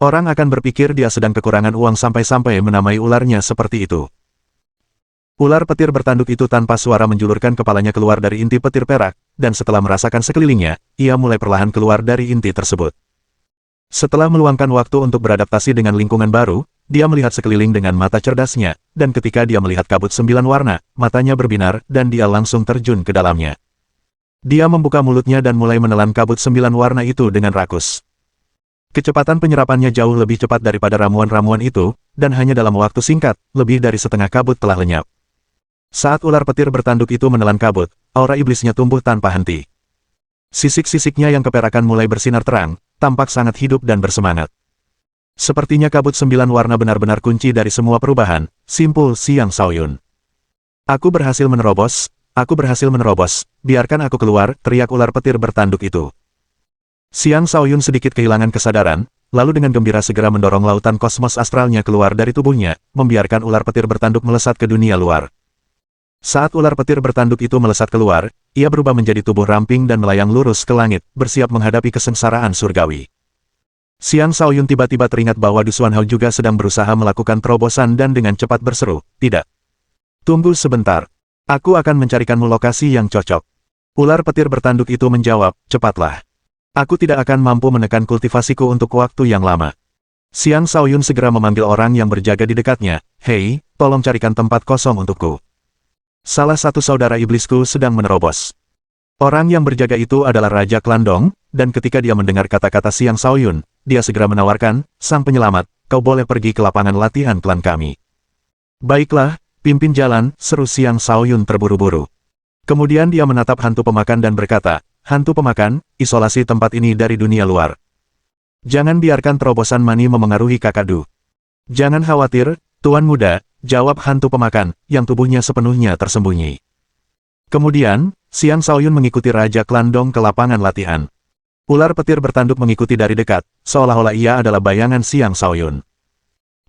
Speaker 1: Orang akan berpikir dia sedang kekurangan uang sampai-sampai menamai ularnya seperti itu. Ular petir bertanduk itu tanpa suara menjulurkan kepalanya keluar dari inti petir perak, dan setelah merasakan sekelilingnya, ia mulai perlahan keluar dari inti tersebut. Setelah meluangkan waktu untuk beradaptasi dengan lingkungan baru, dia melihat sekeliling dengan mata cerdasnya, dan ketika dia melihat kabut 9 warna, matanya berbinar dan dia langsung terjun ke dalamnya. Dia membuka mulutnya dan mulai menelan kabut 9 warna itu dengan rakus. Kecepatan penyerapannya jauh lebih cepat daripada ramuan-ramuan itu, dan hanya dalam waktu singkat, lebih dari setengah kabut telah lenyap. Saat ular petir bertanduk itu menelan kabut, aura iblisnya tumbuh tanpa henti. Sisik-sisiknya yang keperakan mulai bersinar terang, tampak sangat hidup dan bersemangat. Sepertinya kabut 9 warna benar-benar kunci dari semua perubahan, simpul Xiang Shaoyun. Aku berhasil menerobos, biarkan aku keluar, teriak ular petir bertanduk itu. Xiang Shaoyun sedikit kehilangan kesadaran, lalu dengan gembira segera mendorong lautan kosmos astralnya keluar dari tubuhnya, membiarkan ular petir bertanduk melesat ke dunia luar. Saat ular petir bertanduk itu melesat keluar, ia berubah menjadi tubuh ramping dan melayang lurus ke langit, bersiap menghadapi kesengsaraan surgawi. Xiang Shaoyun tiba-tiba teringat bahwa Du Xuanhao juga sedang berusaha melakukan terobosan dan dengan cepat berseru, "Tidak. Tunggu sebentar. Aku akan mencarikanmu lokasi yang cocok." Ular petir bertanduk itu menjawab, "Cepatlah. Aku tidak akan mampu menekan kultivasiku untuk waktu yang lama." Xiang Shaoyun segera memanggil orang yang berjaga di dekatnya, "Hei, tolong carikan tempat kosong untukku. Salah satu saudara iblisku sedang menerobos." Orang yang berjaga itu adalah Raja Klandong, dan ketika dia mendengar kata-kata Xiang Shaoyun, dia segera menawarkan, "Sang penyelamat, kau boleh pergi ke lapangan latihan klan kami." "Baiklah, pimpin jalan," seru Xiang Shaoyun terburu-buru. Kemudian dia menatap hantu pemakan dan berkata, "Hantu pemakan, isolasi tempat ini dari dunia luar. Jangan biarkan terobosan mani memengaruhi kakak Du." "Jangan khawatir, Tuan Muda," jawab hantu pemakan, yang tubuhnya sepenuhnya tersembunyi. Kemudian, Xiang Shaoyun mengikuti Raja Klandong ke lapangan latihan. Ular petir bertanduk mengikuti dari dekat, seolah-olah ia adalah bayangan Xiang Shaoyun.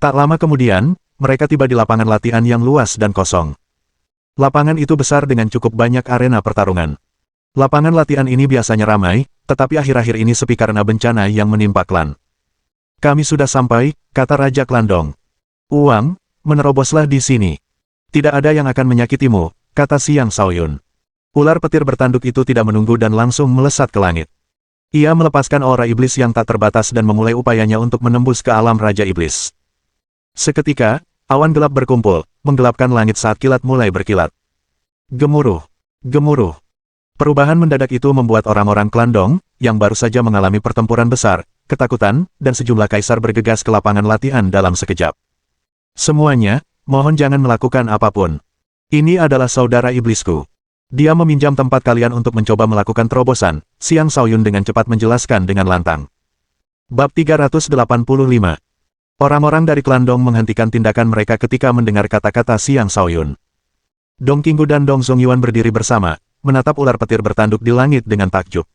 Speaker 1: Tak lama kemudian, mereka tiba di lapangan latihan yang luas dan kosong. Lapangan itu besar dengan cukup banyak arena pertarungan. Lapangan latihan ini biasanya ramai, tetapi akhir-akhir ini sepi karena bencana yang menimpa klan. "Kami sudah sampai," kata Raja Klandong. "Uang, meneroboslah di sini. Tidak ada yang akan menyakitimu," kata Xiang Shaoyun. Ular petir bertanduk itu tidak menunggu dan langsung melesat ke langit. Ia melepaskan aura iblis yang tak terbatas dan memulai upayanya untuk menembus ke alam Raja Iblis. Seketika, awan gelap berkumpul, menggelapkan langit saat kilat mulai berkilat. Gemuruh, gemuruh. Perubahan mendadak itu membuat orang-orang Klandong, yang baru saja mengalami pertempuran besar, ketakutan, dan sejumlah kaisar bergegas ke lapangan latihan dalam sekejap. "Semuanya, mohon jangan melakukan apapun. Ini adalah saudara iblisku. Dia meminjam tempat kalian untuk mencoba melakukan terobosan," Xiang Shaoyun dengan cepat menjelaskan dengan lantang. Bab 385. Orang-orang dari Klandong menghentikan tindakan mereka ketika mendengar kata-kata Xiang Shaoyun. Dong Qinggu dan Dong Zongyuan berdiri bersama, menatap ular petir bertanduk di langit dengan takjub.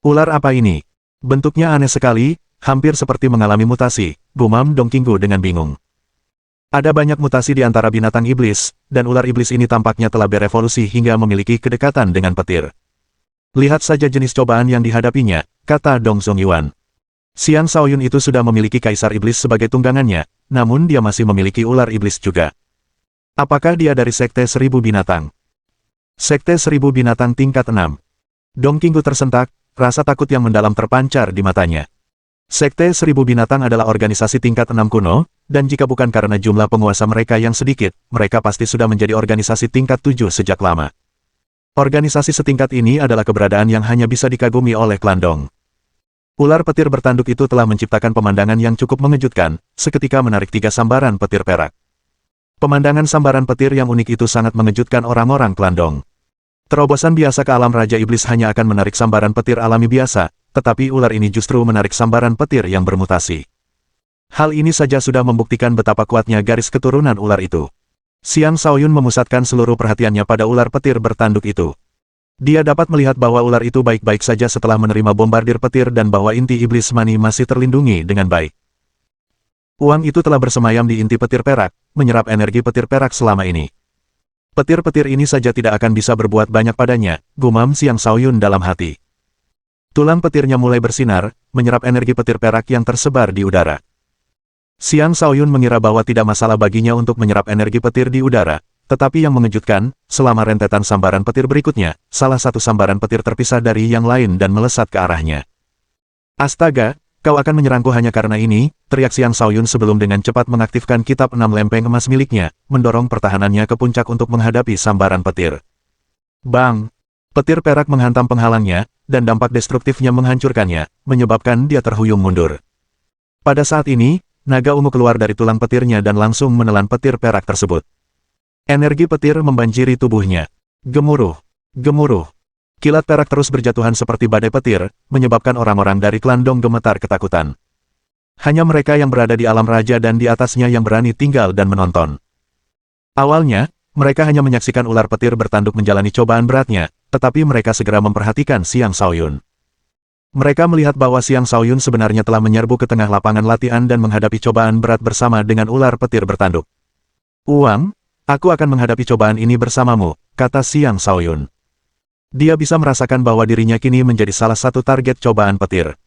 Speaker 1: "Ular apa ini? Bentuknya aneh sekali, hampir seperti mengalami mutasi," gumam Dong Qinggu dengan bingung. "Ada banyak mutasi di antara binatang iblis, dan ular iblis ini tampaknya telah berevolusi hingga memiliki kedekatan dengan petir. Lihat saja jenis cobaan yang dihadapinya," kata Dong Zongyuan. Xiang Shaoyun itu sudah memiliki kaisar iblis sebagai tunggangannya, namun dia masih memiliki ular iblis juga. "Apakah dia dari Sekte 1000 Binatang?" "Sekte 1000 Binatang tingkat 6. Dong Qinggu tersentak, rasa takut yang mendalam terpancar di matanya. Sekte 1000 Binatang adalah organisasi tingkat 6 kuno, dan jika bukan karena jumlah penguasa mereka yang sedikit, mereka pasti sudah menjadi organisasi tingkat 7 sejak lama. Organisasi setingkat ini adalah keberadaan yang hanya bisa dikagumi oleh Klandong." Ular petir bertanduk itu telah menciptakan pemandangan yang cukup mengejutkan, seketika menarik 3 sambaran petir perak. Pemandangan sambaran petir yang unik itu sangat mengejutkan orang-orang Klandong. Terobosan biasa ke alam Raja Iblis hanya akan menarik sambaran petir alami biasa, tetapi ular ini justru menarik sambaran petir yang bermutasi. Hal ini saja sudah membuktikan betapa kuatnya garis keturunan ular itu. Xiang Shaoyun memusatkan seluruh perhatiannya pada ular petir bertanduk itu. Dia dapat melihat bahwa ular itu baik-baik saja setelah menerima bombardir petir dan bahwa inti iblis mani masih terlindungi dengan baik. Uang itu telah bersemayam di inti petir perak, menyerap energi petir perak selama ini. Petir-petir ini saja tidak akan bisa berbuat banyak padanya, gumam Xiang Shaoyun dalam hati. Tulang petirnya mulai bersinar, menyerap energi petir perak yang tersebar di udara. Xiang Shaoyun mengira bahwa tidak masalah baginya untuk menyerap energi petir di udara, tetapi yang mengejutkan, selama rentetan sambaran petir berikutnya, salah satu sambaran petir terpisah dari yang lain dan melesat ke arahnya. Astaga! Kau akan menyerangku hanya karena ini, teriak Xiang Shaoyun sebelum dengan cepat mengaktifkan kitab 6 lempeng emas miliknya, mendorong pertahanannya ke puncak untuk menghadapi sambaran petir. Bang! Petir perak menghantam penghalangnya, dan dampak destruktifnya menghancurkannya, menyebabkan dia terhuyung mundur. Pada saat ini, naga ungu keluar dari tulang petirnya dan langsung menelan petir perak tersebut. Energi petir membanjiri tubuhnya. Gemuruh! Gemuruh! Kilat perak terus berjatuhan seperti badai petir, menyebabkan orang-orang dari klan Dong gemetar ketakutan. Hanya mereka yang berada di alam raja dan di atasnya yang berani tinggal dan menonton. Awalnya, mereka hanya menyaksikan ular petir bertanduk menjalani cobaan beratnya, tetapi mereka segera memperhatikan Xiang Shaoyun. Mereka melihat bahwa Xiang Shaoyun sebenarnya telah menyerbu ke tengah lapangan latihan dan menghadapi cobaan berat bersama dengan ular petir bertanduk. Uang, aku akan menghadapi cobaan ini bersamamu, kata Xiang Shaoyun. Dia bisa merasakan bahwa dirinya kini menjadi salah satu target cobaan petir.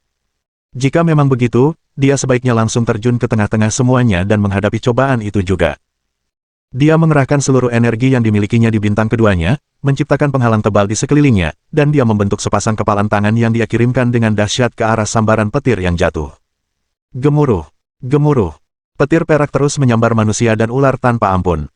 Speaker 1: Jika memang begitu, dia sebaiknya langsung terjun ke tengah-tengah semuanya dan menghadapi cobaan itu juga. Dia mengerahkan seluruh energi yang dimilikinya di bintang keduanya, menciptakan penghalang tebal di sekelilingnya, dan dia membentuk sepasang kepalan tangan yang dia kirimkan dengan dahsyat ke arah sambaran petir yang jatuh. Gemuruh! Gemuruh! Petir perak terus menyambar manusia dan ular tanpa ampun.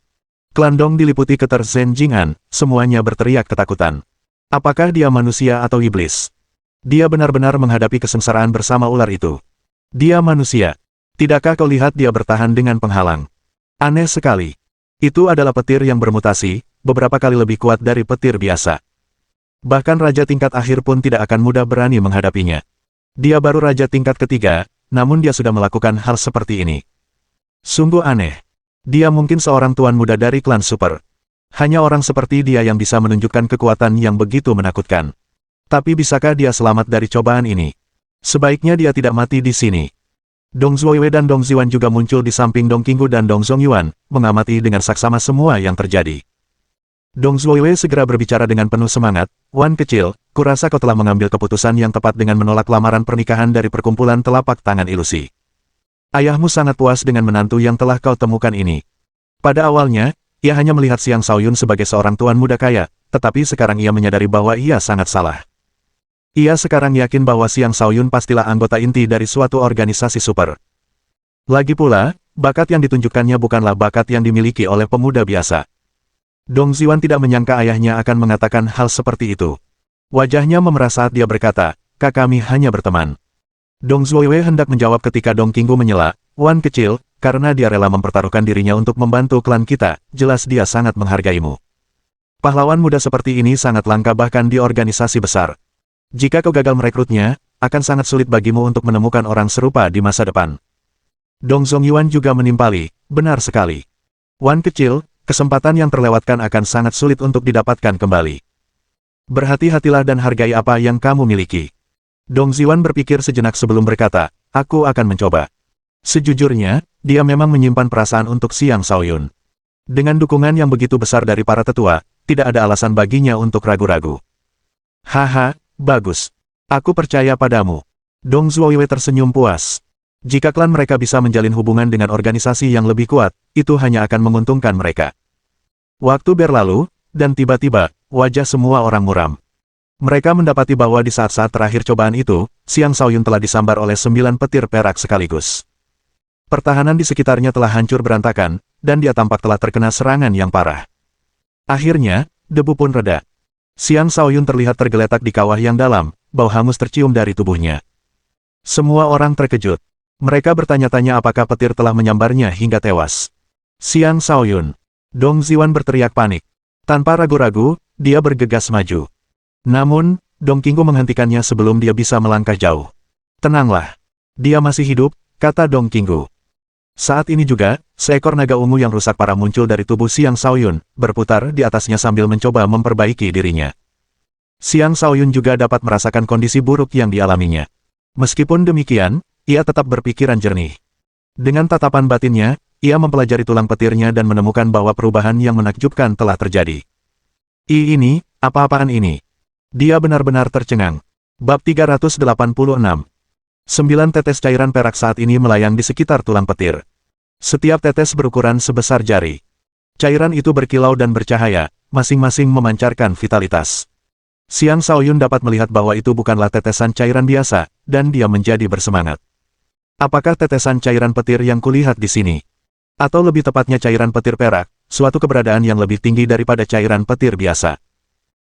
Speaker 1: Klan Dong diliputi keterzenjingan, semuanya berteriak ketakutan. Apakah dia manusia atau iblis? Dia benar-benar menghadapi kesengsaraan bersama ular itu. Dia manusia. Tidakkah kau lihat dia bertahan dengan penghalang? Aneh sekali. Itu adalah petir yang bermutasi, beberapa kali lebih kuat dari petir biasa. Bahkan raja tingkat akhir pun tidak akan mudah berani menghadapinya. Dia baru raja tingkat ketiga, namun dia sudah melakukan hal seperti ini. Sungguh aneh. Dia mungkin seorang tuan muda dari klan super. Hanya orang seperti dia yang bisa menunjukkan kekuatan yang begitu menakutkan. Tapi bisakah dia selamat dari cobaan ini? Sebaiknya dia tidak mati di sini. Dong Zuoyue dan Dong Ziwan juga muncul di samping Dong Qinggu dan Dong Zongyuan, mengamati dengan saksama semua yang terjadi. Dong Zuoyue segera berbicara dengan penuh semangat, "Wan kecil, kurasa kau telah mengambil keputusan yang tepat dengan menolak lamaran pernikahan dari perkumpulan telapak tangan ilusi. Ayahmu sangat puas dengan menantu yang telah kau temukan ini." Pada awalnya, ia hanya melihat Xiang Shaoyun sebagai seorang tuan muda kaya, tetapi sekarang ia menyadari bahwa ia sangat salah. Ia sekarang yakin bahwa Xiang Shaoyun pastilah anggota inti dari suatu organisasi super. Lagi pula, bakat yang ditunjukkannya bukanlah bakat yang dimiliki oleh pemuda biasa. Dong Ziwan tidak menyangka ayahnya akan mengatakan hal seperti itu. Wajahnya memerah saat dia berkata, kami hanya berteman. Dong Zuoyue hendak menjawab ketika Dong Qinggu menyela, "Wan kecil, karena dia rela mempertaruhkan dirinya untuk membantu klan kita, jelas dia sangat menghargaimu. Pahlawan muda seperti ini sangat langka bahkan di organisasi besar. Jika kau gagal merekrutnya, akan sangat sulit bagimu untuk menemukan orang serupa di masa depan." Dong Zongyuan juga menimpali, "Benar sekali. Wan kecil, kesempatan yang terlewatkan akan sangat sulit untuk didapatkan kembali. Berhati-hatilah dan hargai apa yang kamu miliki." Dong Ziwan berpikir sejenak sebelum berkata, "Aku akan mencoba." Sejujurnya, dia memang menyimpan perasaan untuk Xiang Shaoyun. Dengan dukungan yang begitu besar dari para tetua, tidak ada alasan baginya untuk ragu-ragu. "Haha, bagus. Aku percaya padamu." Dong Zuoyue tersenyum puas. Jika klan mereka bisa menjalin hubungan dengan organisasi yang lebih kuat, itu hanya akan menguntungkan mereka. Waktu berlalu, dan tiba-tiba, wajah semua orang muram. Mereka mendapati bahwa di saat-saat terakhir cobaan itu, Xiang Shaoyun telah disambar oleh 9 petir perak sekaligus. Pertahanan di sekitarnya telah hancur berantakan, dan dia tampak telah terkena serangan yang parah. Akhirnya, debu pun reda. Xiang Shaoyun terlihat tergeletak di kawah yang dalam, bau hangus tercium dari tubuhnya. Semua orang terkejut. Mereka bertanya-tanya apakah petir telah menyambarnya hingga tewas. "Xiang Shaoyun!" Dong Ziwan berteriak panik. Tanpa ragu-ragu, dia bergegas maju. Namun, Dong Qinggu menghentikannya sebelum dia bisa melangkah jauh. Tenanglah. Dia masih hidup, kata Dong Qinggu. Saat ini juga, seekor naga ungu yang rusak parah muncul dari tubuh Xiang Shaoyun, berputar di atasnya sambil mencoba memperbaiki dirinya. Xiang Shaoyun juga dapat merasakan kondisi buruk yang dialaminya. Meskipun demikian, ia tetap berpikiran jernih. Dengan tatapan batinnya, ia mempelajari tulang petirnya dan menemukan bahwa perubahan yang menakjubkan telah terjadi. Ini, apa-apaan ini? Dia benar-benar tercengang. Bab 386. 9 tetes cairan perak saat ini melayang di sekitar tulang petir. Setiap tetes berukuran sebesar jari. Cairan itu berkilau dan bercahaya, masing-masing memancarkan vitalitas. Xiang Shaoyun dapat melihat bahwa itu bukanlah tetesan cairan biasa, dan dia menjadi bersemangat. Apakah tetesan cairan petir yang kulihat di sini? Atau lebih tepatnya cairan petir perak, suatu keberadaan yang lebih tinggi daripada cairan petir biasa.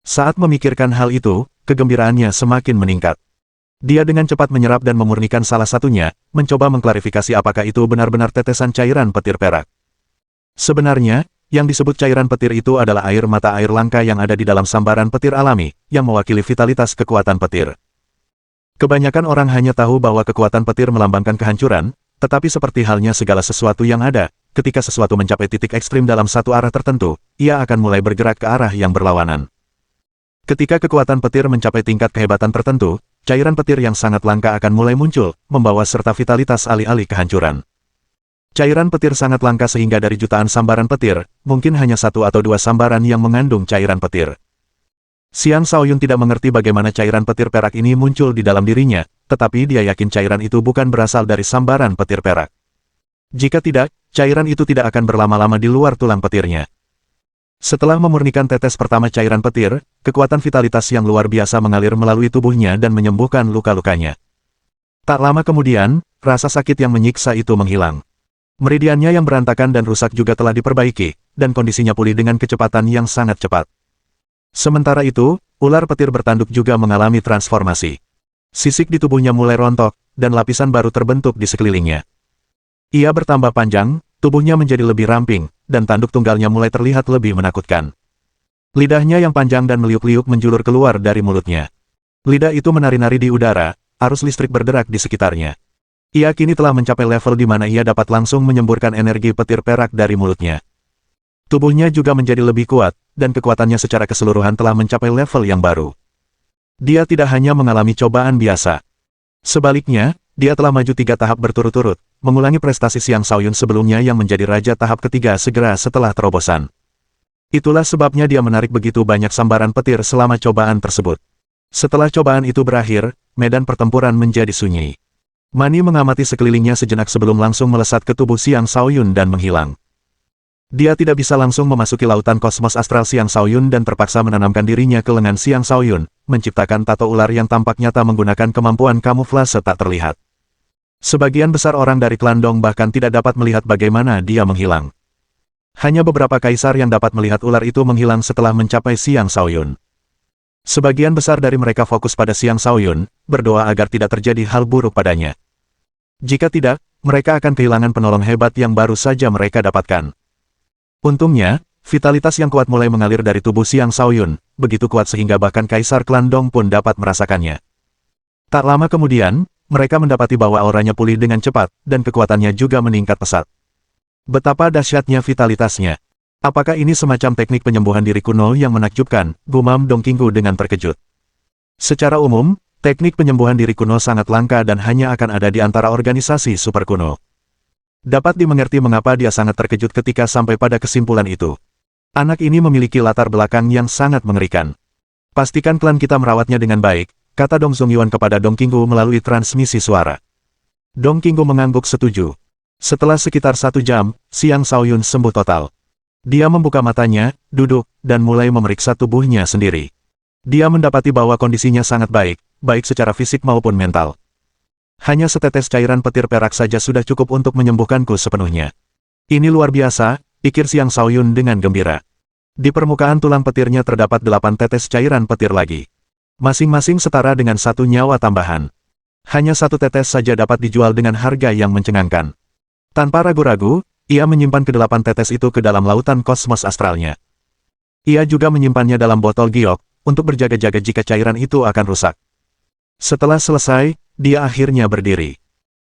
Speaker 1: Saat memikirkan hal itu, kegembiraannya semakin meningkat. Dia dengan cepat menyerap dan memurnikan salah satunya, mencoba mengklarifikasi apakah itu benar-benar tetesan cairan petir perak. Sebenarnya, yang disebut cairan petir itu adalah air mata air langka yang ada di dalam sambaran petir alami, yang mewakili vitalitas kekuatan petir. Kebanyakan orang hanya tahu bahwa kekuatan petir melambangkan kehancuran, tetapi seperti halnya segala sesuatu yang ada, ketika sesuatu mencapai titik ekstrim dalam satu arah tertentu, ia akan mulai bergerak ke arah yang berlawanan. Ketika kekuatan petir mencapai tingkat kehebatan tertentu, cairan petir yang sangat langka akan mulai muncul, membawa serta vitalitas alih-alih kehancuran. Cairan petir sangat langka sehingga dari jutaan sambaran petir, mungkin hanya 1 atau 2 sambaran yang mengandung cairan petir. Xiang Shaoyun tidak mengerti bagaimana cairan petir perak ini muncul di dalam dirinya, tetapi dia yakin cairan itu bukan berasal dari sambaran petir perak. Jika tidak, cairan itu tidak akan berlama-lama di luar tulang petirnya. Setelah memurnikan tetes pertama cairan petir, kekuatan vitalitas yang luar biasa mengalir melalui tubuhnya dan menyembuhkan luka-lukanya. Tak lama kemudian, rasa sakit yang menyiksa itu menghilang. Meridiannya yang berantakan dan rusak juga telah diperbaiki, dan kondisinya pulih dengan kecepatan yang sangat cepat. Sementara itu, ular petir bertanduk juga mengalami transformasi. Sisik di tubuhnya mulai rontok, dan lapisan baru terbentuk di sekelilingnya. Ia bertambah panjang, tubuhnya menjadi lebih ramping, dan tanduk tunggalnya mulai terlihat lebih menakutkan. Lidahnya yang panjang dan meliuk-liuk menjulur keluar dari mulutnya. Lidah itu menari-nari di udara, arus listrik berderak di sekitarnya. Ia kini telah mencapai level di mana ia dapat langsung menyemburkan energi petir perak dari mulutnya. Tubuhnya juga menjadi lebih kuat, dan kekuatannya secara keseluruhan telah mencapai level yang baru. Dia tidak hanya mengalami cobaan biasa. Sebaliknya, dia telah maju 3 tahap berturut-turut, mengulangi prestasi Xiang Shaoyun sebelumnya yang menjadi raja tahap ketiga segera setelah terobosan. Itulah sebabnya dia menarik begitu banyak sambaran petir selama cobaan tersebut. Setelah cobaan itu berakhir, medan pertempuran menjadi sunyi. Mani mengamati sekelilingnya sejenak sebelum langsung melesat ke tubuh Xiang Shaoyun dan menghilang. Dia tidak bisa langsung memasuki lautan kosmos astral Xiang Shaoyun dan terpaksa menanamkan dirinya ke lengan Xiang Shaoyun, menciptakan tato ular yang tampak nyata menggunakan kemampuan kamuflase tak terlihat. Sebagian besar orang dari klan Dong bahkan tidak dapat melihat bagaimana dia menghilang. Hanya beberapa kaisar yang dapat melihat ular itu menghilang setelah mencapai Xiang Shaoyun. Sebagian besar dari mereka fokus pada Xiang Shaoyun, berdoa agar tidak terjadi hal buruk padanya. Jika tidak, mereka akan kehilangan penolong hebat yang baru saja mereka dapatkan. Untungnya, vitalitas yang kuat mulai mengalir dari tubuh Xiang Shaoyun, begitu kuat sehingga bahkan kaisar klan Dong pun dapat merasakannya. Tak lama kemudian, mereka mendapati bahwa auranya pulih dengan cepat, dan kekuatannya juga meningkat pesat. Betapa dahsyatnya vitalitasnya. Apakah ini semacam teknik penyembuhan diri kuno yang menakjubkan, gumam Dong Qinggu dengan terkejut. Secara umum, teknik penyembuhan diri kuno sangat langka dan hanya akan ada di antara organisasi super kuno. Dapat dimengerti mengapa dia sangat terkejut ketika sampai pada kesimpulan itu. Anak ini memiliki latar belakang yang sangat mengerikan. Pastikan klan kita merawatnya dengan baik, kata Dong Zongyuan kepada Dong Qinggu melalui transmisi suara. Dong Qinggu mengangguk setuju. Setelah sekitar 1 jam, Xiang Shaoyun sembuh total. Dia membuka matanya, duduk, dan mulai memeriksa tubuhnya sendiri. Dia mendapati bahwa kondisinya sangat baik, baik secara fisik maupun mental. Hanya setetes cairan petir perak saja sudah cukup untuk menyembuhkanku sepenuhnya. Ini luar biasa, pikir Xiang Shaoyun dengan gembira. Di permukaan tulang petirnya terdapat 8 tetes cairan petir lagi. Masing-masing setara dengan 1 nyawa tambahan. Hanya 1 tetes saja dapat dijual dengan harga yang mencengangkan. Tanpa ragu-ragu, ia menyimpan ke-8 tetes itu ke dalam lautan kosmos astralnya. Ia juga menyimpannya dalam botol giok, untuk berjaga-jaga jika cairan itu akan rusak. Setelah selesai, dia akhirnya berdiri.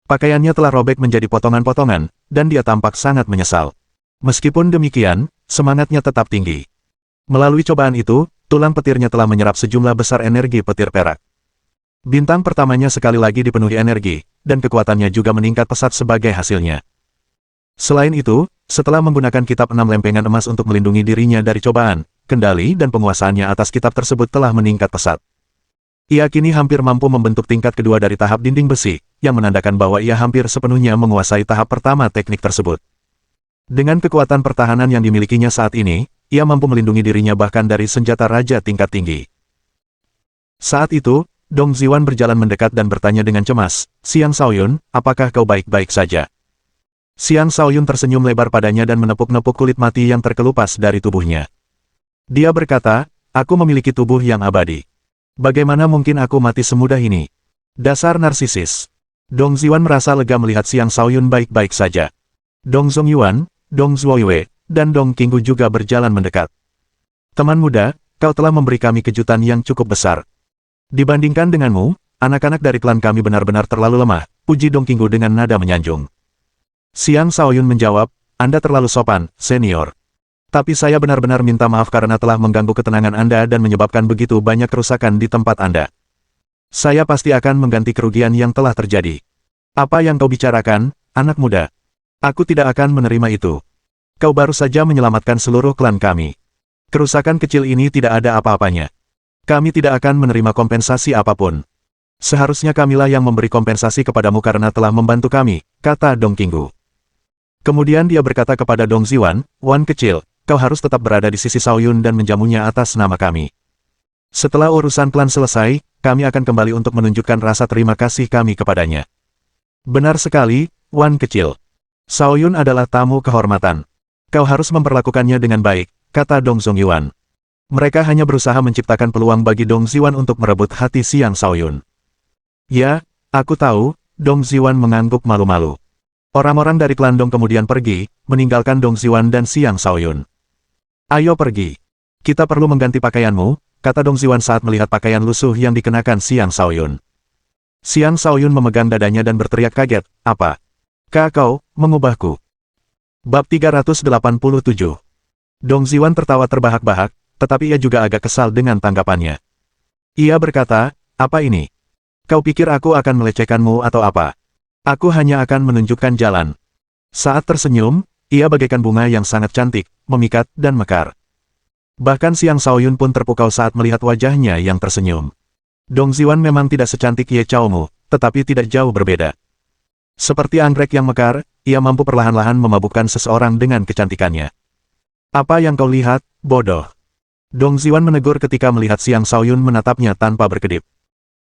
Speaker 1: Pakaiannya telah robek menjadi potongan-potongan, dan dia tampak sangat menyesal. Meskipun demikian, semangatnya tetap tinggi. Melalui cobaan itu, tulang petirnya telah menyerap sejumlah besar energi petir perak. Bintang pertamanya sekali lagi dipenuhi energi, dan kekuatannya juga meningkat pesat sebagai hasilnya. Selain itu, setelah menggunakan kitab 6 lempengan emas untuk melindungi dirinya dari cobaan, kendali dan penguasaannya atas kitab tersebut telah meningkat pesat. Ia kini hampir mampu membentuk tingkat kedua dari tahap dinding besi, yang menandakan bahwa ia hampir sepenuhnya menguasai tahap pertama teknik tersebut. Dengan kekuatan pertahanan yang dimilikinya saat ini, ia mampu melindungi dirinya bahkan dari senjata raja tingkat tinggi. Saat itu, Dong Ziwan berjalan mendekat dan bertanya dengan cemas, "Xiang Shaoyun, apakah kau baik-baik saja?" Xiang Shaoyun tersenyum lebar padanya dan menepuk-nepuk kulit mati yang terkelupas dari tubuhnya. Dia berkata, "Aku memiliki tubuh yang abadi. Bagaimana mungkin aku mati semudah ini? Dasar narsisis." Dong Ziwan merasa lega melihat Xiang Shaoyun baik-baik saja. Dong Zongyuan, Dong Zhuoyue, dan Dong Qinggu juga berjalan mendekat. "Teman muda, kau telah memberi kami kejutan yang cukup besar. Dibandingkan denganmu, anak-anak dari klan kami benar-benar terlalu lemah," puji Dong Qinggu dengan nada menyanjung. Xiang Shaoyun menjawab, "Anda terlalu sopan, senior. Tapi saya benar-benar minta maaf karena telah mengganggu ketenangan Anda dan menyebabkan begitu banyak kerusakan di tempat Anda. Saya pasti akan mengganti kerugian yang telah terjadi." "Apa yang kau bicarakan, anak muda? Aku tidak akan menerima itu. Kau baru saja menyelamatkan seluruh klan kami. Kerusakan kecil ini tidak ada apa-apanya. Kami tidak akan menerima kompensasi apapun. Seharusnya kamilah yang memberi kompensasi kepadamu karena telah membantu kami," kata Dong Qinggu. Kemudian dia berkata kepada Dong Ziwan, "Wan kecil, kau harus tetap berada di sisi Shaoyun dan menjamunya atas nama kami. Setelah urusan klan selesai, kami akan kembali untuk menunjukkan rasa terima kasih kami kepadanya." "Benar sekali, Wan kecil. Shaoyun adalah tamu kehormatan. Kau harus memperlakukannya dengan baik," kata Dong Zongyuan. Mereka hanya berusaha menciptakan peluang bagi Dong Ziwan untuk merebut hati Xiang Shaoyun. "Ya, aku tahu," Dong Ziwan mengangguk malu-malu. Orang-orang dari klan Dong kemudian pergi, meninggalkan Dong Ziwan dan Xiang Shaoyun. "Ayo pergi. Kita perlu mengganti pakaianmu," kata Dong Ziwan saat melihat pakaian lusuh yang dikenakan Xiang Shaoyun. Xiang Shaoyun memegang dadanya dan berteriak kaget, "Apa? Kau mengubahku?" Bab 387. Dong Ziwan tertawa terbahak-bahak, tetapi ia juga agak kesal dengan tanggapannya. Ia berkata, "Apa ini? Kau pikir aku akan melecehkanmu atau apa? Aku hanya akan menunjukkan jalan." Saat tersenyum, ia bagaikan bunga yang sangat cantik, memikat, dan mekar. Bahkan Xiang Shaoyun pun terpukau saat melihat wajahnya yang tersenyum. Dong Ziwan memang tidak secantik Ye Chaomu, tetapi tidak jauh berbeda. Seperti anggrek yang mekar, ia mampu perlahan-lahan memabukkan seseorang dengan kecantikannya. "Apa yang kau lihat, bodoh?" Dong Ziwan menegur ketika melihat Xiang Shaoyun menatapnya tanpa berkedip.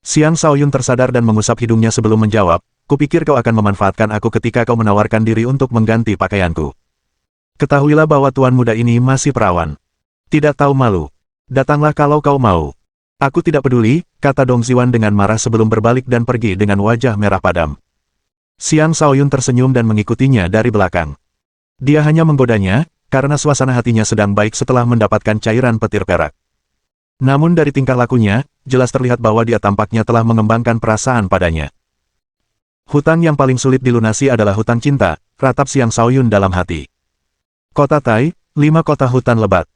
Speaker 1: Xiang Shaoyun tersadar dan mengusap hidungnya sebelum menjawab, "Kupikir kau akan memanfaatkan aku ketika kau menawarkan diri untuk mengganti pakaianku. Ketahuilah bahwa tuan muda ini masih perawan. Tidak tahu malu. Datanglah kalau kau mau." "Aku tidak peduli," kata Dong Ziwan dengan marah sebelum berbalik dan pergi dengan wajah merah padam. Xiang Shaoyun tersenyum dan mengikutinya dari belakang. Dia hanya menggodanya, karena suasana hatinya sedang baik setelah mendapatkan cairan petir perak. Namun dari tingkah lakunya, jelas terlihat bahwa dia tampaknya telah mengembangkan perasaan padanya. "Hutang yang paling sulit dilunasi adalah hutang cinta," ratap Xiang Shaoyun dalam hati. "Kota Tai, 5 kota hutan lebat.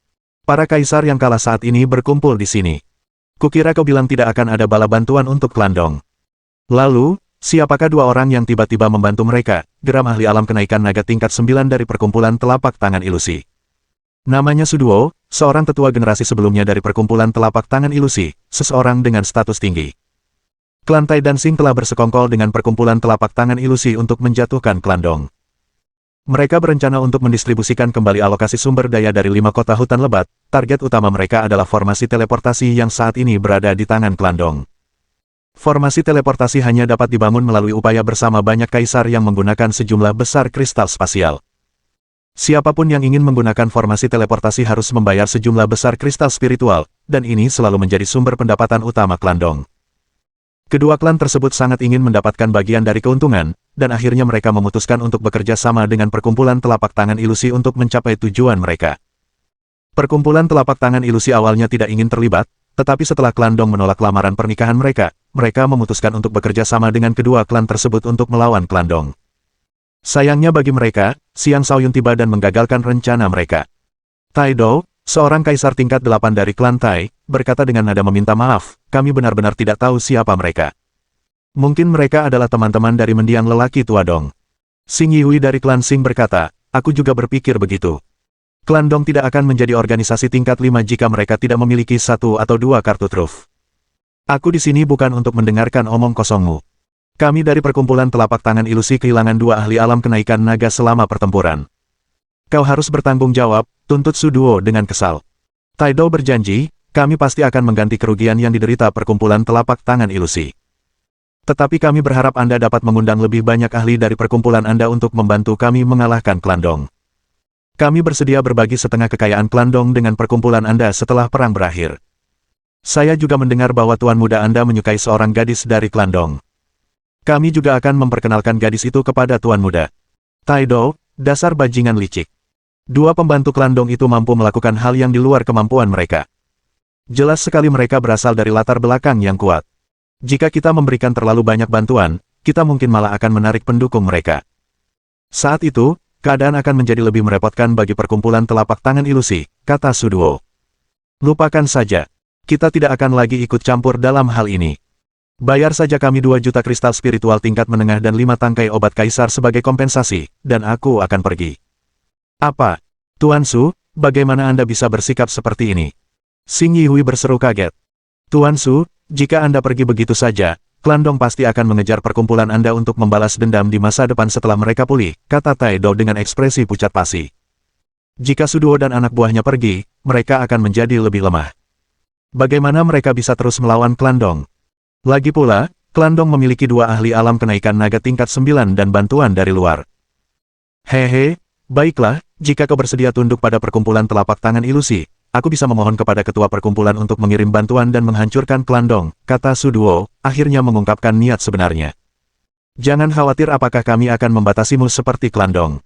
Speaker 1: Para kaisar yang kalah saat ini berkumpul di sini. Kukira kau bilang tidak akan ada bala bantuan untuk klan Dong. Lalu, siapakah 2 orang yang tiba-tiba membantu mereka?" geram ahli alam kenaikan naga tingkat 9 dari perkumpulan telapak tangan ilusi. Namanya Suduo, seorang tetua generasi sebelumnya dari perkumpulan telapak tangan ilusi, seseorang dengan status tinggi. Klan Tai Dancing telah bersekongkol dengan perkumpulan telapak tangan ilusi untuk menjatuhkan klan Dong. Mereka berencana untuk mendistribusikan kembali alokasi sumber daya dari 5 kota hutan lebat. Target utama mereka adalah formasi teleportasi yang saat ini berada di tangan klan Dong. Formasi teleportasi hanya dapat dibangun melalui upaya bersama banyak kaisar yang menggunakan sejumlah besar kristal spasial. Siapapun yang ingin menggunakan formasi teleportasi harus membayar sejumlah besar kristal spiritual, dan ini selalu menjadi sumber pendapatan utama klan Dong. Kedua klan tersebut sangat ingin mendapatkan bagian dari keuntungan, dan akhirnya mereka memutuskan untuk bekerja sama dengan perkumpulan telapak tangan ilusi untuk mencapai tujuan mereka. Perkumpulan telapak tangan ilusi awalnya tidak ingin terlibat, Tetapi setelah klan Dong menolak lamaran pernikahan mereka, mereka memutuskan untuk bekerja sama dengan kedua klan tersebut untuk melawan klan Dong. Sayangnya bagi mereka, Xiang Shaoyun tiba dan menggagalkan rencana mereka. Tai Dou, seorang kaisar tingkat 8 dari klan Tai, berkata dengan nada meminta maaf, kami benar-benar tidak tahu siapa mereka. Mungkin mereka adalah teman-teman dari mendiang lelaki tua Dong. Xing Yihui dari klan Xing berkata, aku juga berpikir begitu. Klan Dong tidak akan menjadi organisasi tingkat 5 jika mereka tidak memiliki 1 atau 2 kartu truf. Aku di sini bukan untuk mendengarkan omong kosongmu. Kami dari perkumpulan telapak tangan ilusi kehilangan 2 ahli alam kenaikan naga selama pertempuran. Kau harus bertanggung jawab, tuntut Su Duo dengan kesal. Tai Dou berjanji, kami pasti akan mengganti kerugian yang diderita perkumpulan telapak tangan ilusi. Tetapi kami berharap Anda dapat mengundang lebih banyak ahli dari perkumpulan Anda untuk membantu kami mengalahkan klan Dong. Kami bersedia berbagi setengah kekayaan klan Dong dengan perkumpulan Anda setelah perang berakhir. Saya juga mendengar bahwa tuan muda Anda menyukai seorang gadis dari klan Dong. Kami juga akan memperkenalkan gadis itu kepada tuan muda. Tai Dou, dasar bajingan licik. 2 pembantu klan Dong itu mampu melakukan hal yang di luar kemampuan mereka. Jelas sekali mereka berasal dari latar belakang yang kuat. Jika kita memberikan terlalu banyak bantuan, kita mungkin malah akan menarik pendukung mereka. Saat itu, keadaan akan menjadi lebih merepotkan bagi perkumpulan telapak tangan ilusi, kata Su Duo. Lupakan saja. Kita tidak akan lagi ikut campur dalam hal ini. Bayar saja kami 2 juta kristal spiritual tingkat menengah dan 5 tangkai obat kaisar sebagai kompensasi, dan aku akan pergi. Apa? Tuan Su, bagaimana Anda bisa bersikap seperti ini? Xing Yihui berseru kaget. Tuan Su, jika Anda pergi begitu saja, klan Dong pasti akan mengejar perkumpulan Anda untuk membalas dendam di masa depan setelah mereka pulih, kata Tai Dou dengan ekspresi pucat pasi. Jika Su Duo dan anak buahnya pergi, mereka akan menjadi lebih lemah. Bagaimana mereka bisa terus melawan klan Dong? Lagi pula, klan Dong memiliki 2 ahli alam kenaikan naga tingkat 9 dan bantuan dari luar. Hehe, baiklah, jika kau bersedia tunduk pada perkumpulan telapak tangan ilusi, aku bisa memohon kepada ketua perkumpulan untuk mengirim bantuan dan menghancurkan klan Dong, kata Su Duo, akhirnya mengungkapkan niat sebenarnya. Jangan khawatir apakah kami akan membatasimu seperti klan Dong.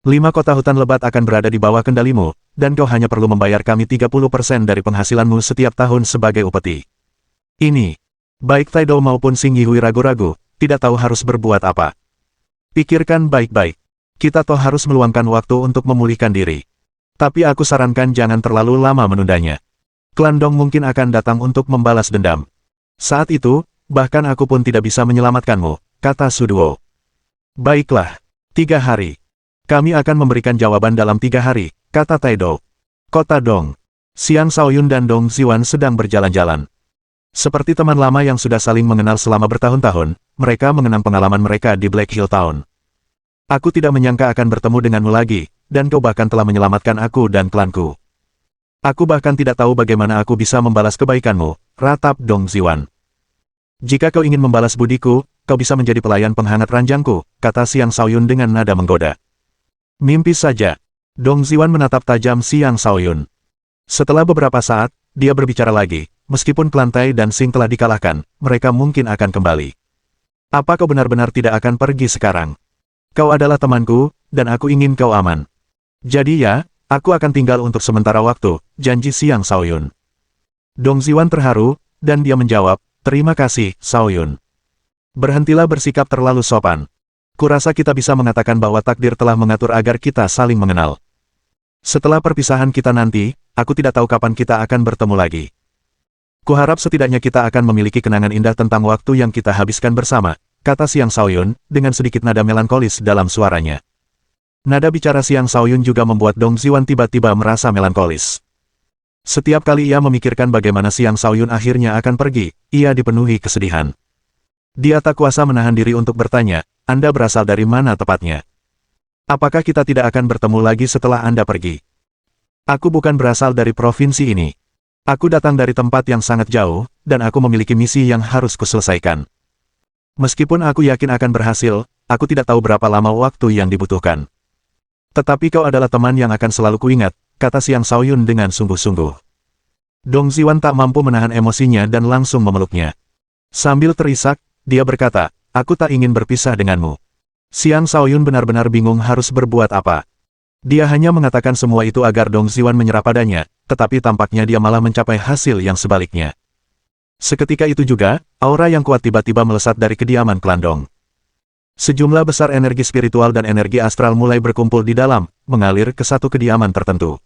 Speaker 1: 5 kota hutan lebat akan berada di bawah kendalimu, dan kau hanya perlu membayar kami 30% dari penghasilanmu setiap tahun sebagai upeti. Ini, baik Tai Dou maupun Xing Yihui ragu-ragu, tidak tahu harus berbuat apa. Pikirkan baik-baik. Kita toh harus meluangkan waktu untuk memulihkan diri. Tapi aku sarankan jangan terlalu lama menundanya. Klan Dong mungkin akan datang untuk membalas dendam. Saat itu, bahkan aku pun tidak bisa menyelamatkanmu, kata Su Duo. Baiklah, 3 hari. Kami akan memberikan jawaban dalam 3 hari, kata Tai Dou. Kota Dong. Xiang Shaoyun dan Dong Ziwan sedang berjalan-jalan. Seperti teman lama yang sudah saling mengenal selama bertahun-tahun, mereka mengenang pengalaman mereka di Black Hill Town. Aku tidak menyangka akan bertemu denganmu lagi, dan kau bahkan telah menyelamatkan aku dan klanku. Aku bahkan tidak tahu bagaimana aku bisa membalas kebaikanmu, ratap Dong Ziwan. Jika kau ingin membalas budiku, kau bisa menjadi pelayan penghangat ranjangku, kata Xiang Shaoyun dengan nada menggoda. Mimpi saja. Dong Ziwan menatap tajam Xiang Shaoyun. Setelah beberapa saat, dia berbicara lagi, meskipun klan Tai dan Xing telah dikalahkan, mereka mungkin akan kembali. Apa kau benar-benar tidak akan pergi sekarang? Kau adalah temanku, dan aku ingin kau aman. Jadi ya, aku akan tinggal untuk sementara waktu, janji Xiang Shaoyun. Dong Ziwan terharu, dan dia menjawab, terima kasih, Shaoyun. Berhentilah bersikap terlalu sopan. Kurasa kita bisa mengatakan bahwa takdir telah mengatur agar kita saling mengenal. Setelah perpisahan kita nanti, aku tidak tahu kapan kita akan bertemu lagi. Kuharap setidaknya kita akan memiliki kenangan indah tentang waktu yang kita habiskan bersama, kata Xiang Shaoyun, dengan sedikit nada melankolis dalam suaranya. Nada bicara Xiang Shaoyun juga membuat Dong Ziwan tiba-tiba merasa melankolis. Setiap kali ia memikirkan bagaimana Xiang Shaoyun akhirnya akan pergi, ia dipenuhi kesedihan. Dia tak kuasa menahan diri untuk bertanya, Anda berasal dari mana tepatnya? Apakah kita tidak akan bertemu lagi setelah Anda pergi? Aku bukan berasal dari provinsi ini. Aku datang dari tempat yang sangat jauh, dan aku memiliki misi yang harus kuselesaikan. Meskipun aku yakin akan berhasil, aku tidak tahu berapa lama waktu yang dibutuhkan. Tetapi kau adalah teman yang akan selalu kuingat, kata Xiang Shaoyun dengan sungguh-sungguh. Dong Ziwan tak mampu menahan emosinya dan langsung memeluknya. Sambil terisak, dia berkata, aku tak ingin berpisah denganmu. Xiang Shaoyun benar-benar bingung harus berbuat apa. Dia hanya mengatakan semua itu agar Dong Ziwan menyerah padanya, tetapi tampaknya dia malah mencapai hasil yang sebaliknya. Seketika itu juga, aura yang kuat tiba-tiba melesat dari kediaman klan Dong. Sejumlah besar energi spiritual dan energi astral mulai berkumpul di dalam, mengalir ke satu kediaman tertentu.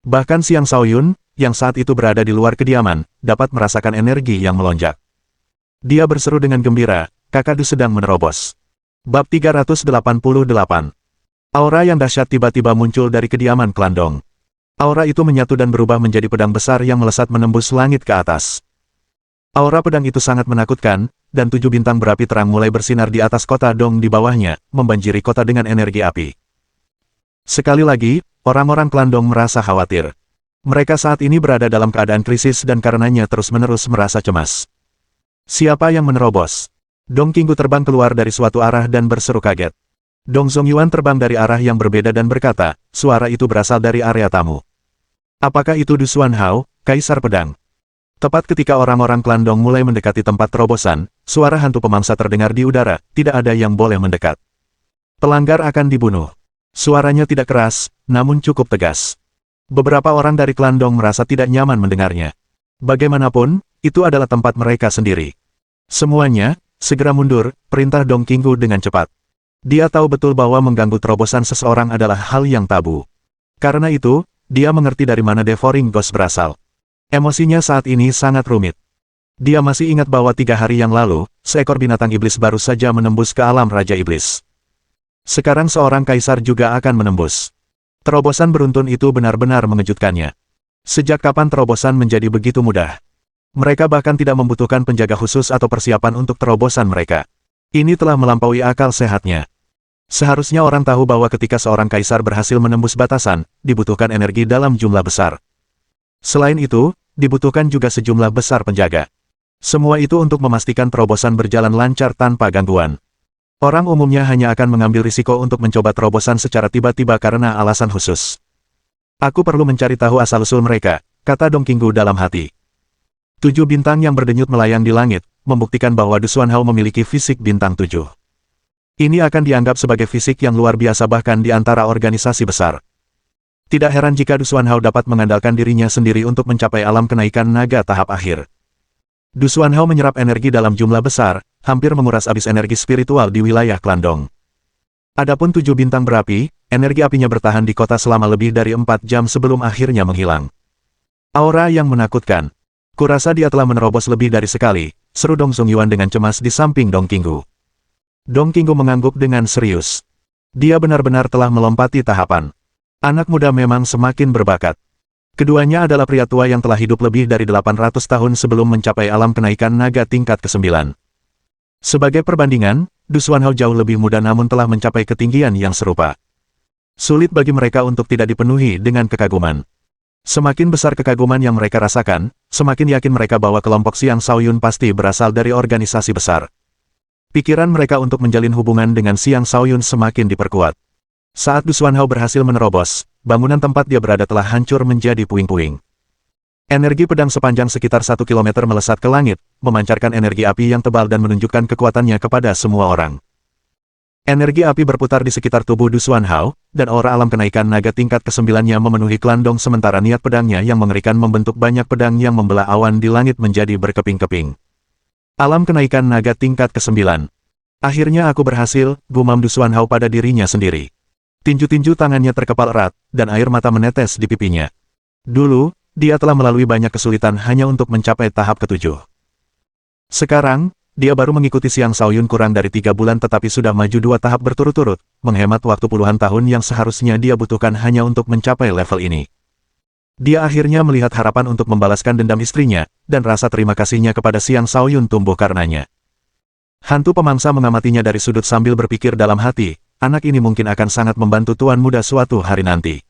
Speaker 1: Bahkan Xiang Shaoyun, yang saat itu berada di luar kediaman, dapat merasakan energi yang melonjak. Dia berseru dengan gembira, Kakadu sedang menerobos. Bab 388. Aura yang dahsyat tiba-tiba muncul dari kediaman klan Dong. Aura itu menyatu dan berubah menjadi pedang besar yang melesat menembus langit ke atas. Aura pedang itu sangat menakutkan, dan 7 bintang berapi terang mulai bersinar di atas kota Dong di bawahnya, membanjiri kota dengan energi api. Sekali lagi, orang-orang klan Dong merasa khawatir. Mereka saat ini berada dalam keadaan krisis dan karenanya terus-menerus merasa cemas. Siapa yang menerobos? Dong Qinggu terbang keluar dari suatu arah dan berseru kaget. Dong Zongyuan terbang dari arah yang berbeda dan berkata, suara itu berasal dari area tamu. Apakah itu Du Xuanhao, Kaisar Pedang? Tepat ketika orang-orang klan Dong mulai mendekati tempat terobosan, suara hantu pemangsa terdengar di udara, tidak ada yang boleh mendekat. Pelanggar akan dibunuh. Suaranya tidak keras, namun cukup tegas. Beberapa orang dari klan Dong merasa tidak nyaman mendengarnya. Bagaimanapun, itu adalah tempat mereka sendiri. Semuanya, segera mundur, perintah Dong Qinggu dengan cepat. Dia tahu betul bahwa mengganggu terobosan seseorang adalah hal yang tabu. Karena itu, dia mengerti dari mana Devouring Ghost berasal. Emosinya saat ini sangat rumit. Dia masih ingat bahwa 3 hari yang lalu, seekor binatang iblis baru saja menembus ke alam Raja Iblis. Sekarang seorang kaisar juga akan menembus. Terobosan beruntun itu benar-benar mengejutkannya. Sejak kapan terobosan menjadi begitu mudah? Mereka bahkan tidak membutuhkan penjaga khusus atau persiapan untuk terobosan mereka. Ini telah melampaui akal sehatnya. Seharusnya orang tahu bahwa ketika seorang kaisar berhasil menembus batasan, dibutuhkan energi dalam jumlah besar. Selain itu, dibutuhkan juga sejumlah besar penjaga. Semua itu untuk memastikan terobosan berjalan lancar tanpa gangguan. Orang umumnya hanya akan mengambil risiko untuk mencoba terobosan secara tiba-tiba karena alasan khusus. Aku perlu mencari tahu asal-usul mereka, kata Dong Qinggu dalam hati. 7 bintang yang berdenyut melayang di langit, membuktikan bahwa Du Xuanhao memiliki fisik bintang 7. Ini akan dianggap sebagai fisik yang luar biasa bahkan di antara organisasi besar. Tidak heran jika Du Xuanhao dapat mengandalkan dirinya sendiri untuk mencapai alam kenaikan naga tahap akhir. Du Xuanhao menyerap energi dalam jumlah besar, hampir menguras habis energi spiritual di wilayah klan Dong. Adapun 7 bintang berapi, energi apinya bertahan di kota selama lebih dari 4 jam sebelum akhirnya menghilang. Aura yang menakutkan. Kurasa dia telah menerobos lebih dari sekali, seru Dong Zongyuan dengan cemas di samping Dong Qinggu. Dong Qinggu mengangguk dengan serius. Dia benar-benar telah melompati tahapan. Anak muda memang semakin berbakat. Keduanya adalah pria tua yang telah hidup lebih dari 800 tahun sebelum mencapai alam kenaikan naga tingkat ke-9. Sebagai perbandingan, Du Xuanhao jauh lebih muda namun telah mencapai ketinggian yang serupa. Sulit bagi mereka untuk tidak dipenuhi dengan kekaguman. Semakin besar kekaguman yang mereka rasakan, semakin yakin mereka bahwa kelompok Xiang Shaoyun pasti berasal dari organisasi besar. Pikiran mereka untuk menjalin hubungan dengan Xiang Shaoyun semakin diperkuat. Saat Du Xuanhao berhasil menerobos, bangunan tempat dia berada telah hancur menjadi puing-puing. Energi pedang sepanjang sekitar 1 kilometer melesat ke langit, memancarkan energi api yang tebal dan menunjukkan kekuatannya kepada semua orang. Energi api berputar di sekitar tubuh Du Xuanhao, dan aura alam kenaikan naga tingkat ke-9-nya memenuhi klan Dong sementara niat pedangnya yang mengerikan membentuk banyak pedang yang membelah awan di langit menjadi berkeping-keping. Alam kenaikan naga tingkat ke-9. Akhirnya aku berhasil, gumam Du Xuanhao pada dirinya sendiri. Tinju-tinju tangannya terkepal erat, dan air mata menetes di pipinya. Dulu, dia telah melalui banyak kesulitan hanya untuk mencapai tahap ke-7. Sekarang, dia baru mengikuti Xiang Shaoyun kurang dari 3 bulan tetapi sudah maju 2 tahap berturut-turut, menghemat waktu puluhan tahun yang seharusnya dia butuhkan hanya untuk mencapai level ini. Dia akhirnya melihat harapan untuk membalaskan dendam istrinya, dan rasa terima kasihnya kepada Xiang Shaoyun tumbuh karenanya. Hantu pemangsa mengamatinya dari sudut sambil berpikir dalam hati, anak ini mungkin akan sangat membantu tuan muda suatu hari nanti.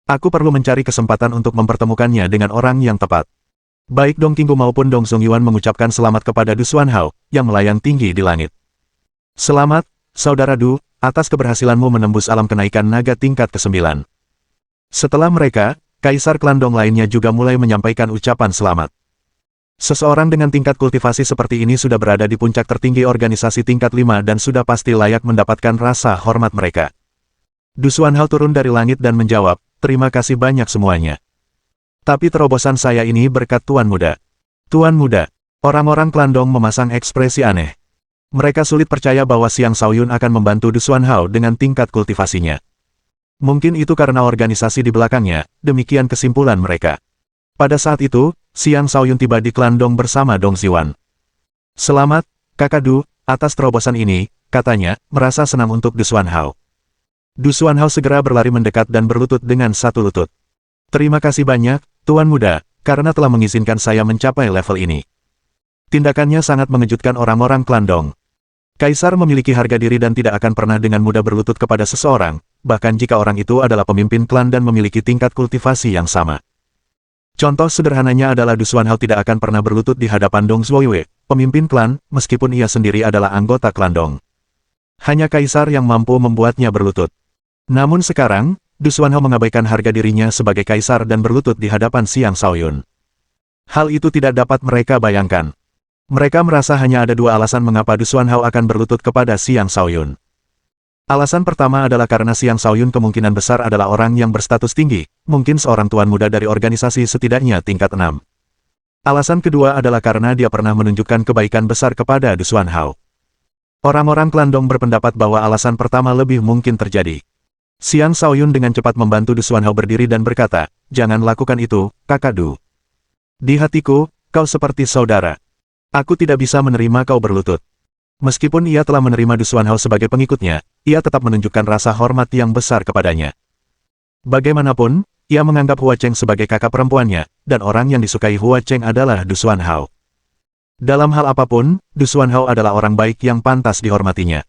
Speaker 1: Aku perlu mencari kesempatan untuk mempertemukannya dengan orang yang tepat. Baik Dong Qinggu maupun Dong Zongyuan mengucapkan selamat kepada Du Xuanhao, yang melayang tinggi di langit. Selamat, Saudara Du, atas keberhasilanmu menembus alam kenaikan naga tingkat ke-9. Setelah mereka, Kaisar klan Dong lainnya juga mulai menyampaikan ucapan selamat. Seseorang dengan tingkat kultivasi seperti ini sudah berada di puncak tertinggi organisasi tingkat 5 dan sudah pasti layak mendapatkan rasa hormat mereka. Du Xuanhao turun dari langit dan menjawab, terima kasih banyak semuanya. Tapi terobosan saya ini berkat Tuan Muda. Tuan Muda, orang-orang klan Dong memasang ekspresi aneh. Mereka sulit percaya bahwa Xiang Shaoyun akan membantu Du Xuanhao dengan tingkat kultivasinya. Mungkin itu karena organisasi di belakangnya, demikian kesimpulan mereka. Pada saat itu, Xiang Shaoyun tiba di klan Dong bersama Dong Ziwan. Selamat, Kakak Du, atas terobosan ini, katanya, merasa senang untuk Du Xuanhao. Du Xuanhao segera berlari mendekat dan berlutut dengan satu lutut. Terima kasih banyak, Tuan Muda, karena telah mengizinkan saya mencapai level ini. Tindakannya sangat mengejutkan orang-orang klan Dong. Kaisar memiliki harga diri dan tidak akan pernah dengan mudah berlutut kepada seseorang, bahkan jika orang itu adalah pemimpin klan dan memiliki tingkat kultivasi yang sama. Contoh sederhananya adalah Du Xuanhao tidak akan pernah berlutut di hadapan Dong Zhuoyue, pemimpin klan, meskipun ia sendiri adalah anggota klan Dong. Hanya Kaisar yang mampu membuatnya berlutut. Namun sekarang, Du Xuanhao mengabaikan harga dirinya sebagai Kaisar dan berlutut di hadapan Xiang Shaoyun. Hal itu tidak dapat mereka bayangkan. Mereka merasa hanya ada dua alasan mengapa Du Xuanhao akan berlutut kepada Xiang Shaoyun. Alasan pertama adalah karena Xiang Shaoyun kemungkinan besar adalah orang yang berstatus tinggi, mungkin seorang tuan muda dari organisasi setidaknya tingkat 6. Alasan kedua adalah karena dia pernah menunjukkan kebaikan besar kepada Du Xuanhao. Orang-orang klan Dong berpendapat bahwa alasan pertama lebih mungkin terjadi. Xiang Shaoyun dengan cepat membantu Du Xuanhao berdiri dan berkata, jangan lakukan itu, Kakak Du. Di hatiku, kau seperti saudara. Aku tidak bisa menerima kau berlutut. Meskipun ia telah menerima Du Xuanhao sebagai pengikutnya, ia tetap menunjukkan rasa hormat yang besar kepadanya. Bagaimanapun, ia menganggap Hua Cheng sebagai kakak perempuannya, dan orang yang disukai Hua Cheng adalah Du Xuanhao. Dalam hal apapun, Du Xuanhao adalah orang baik yang pantas dihormatinya.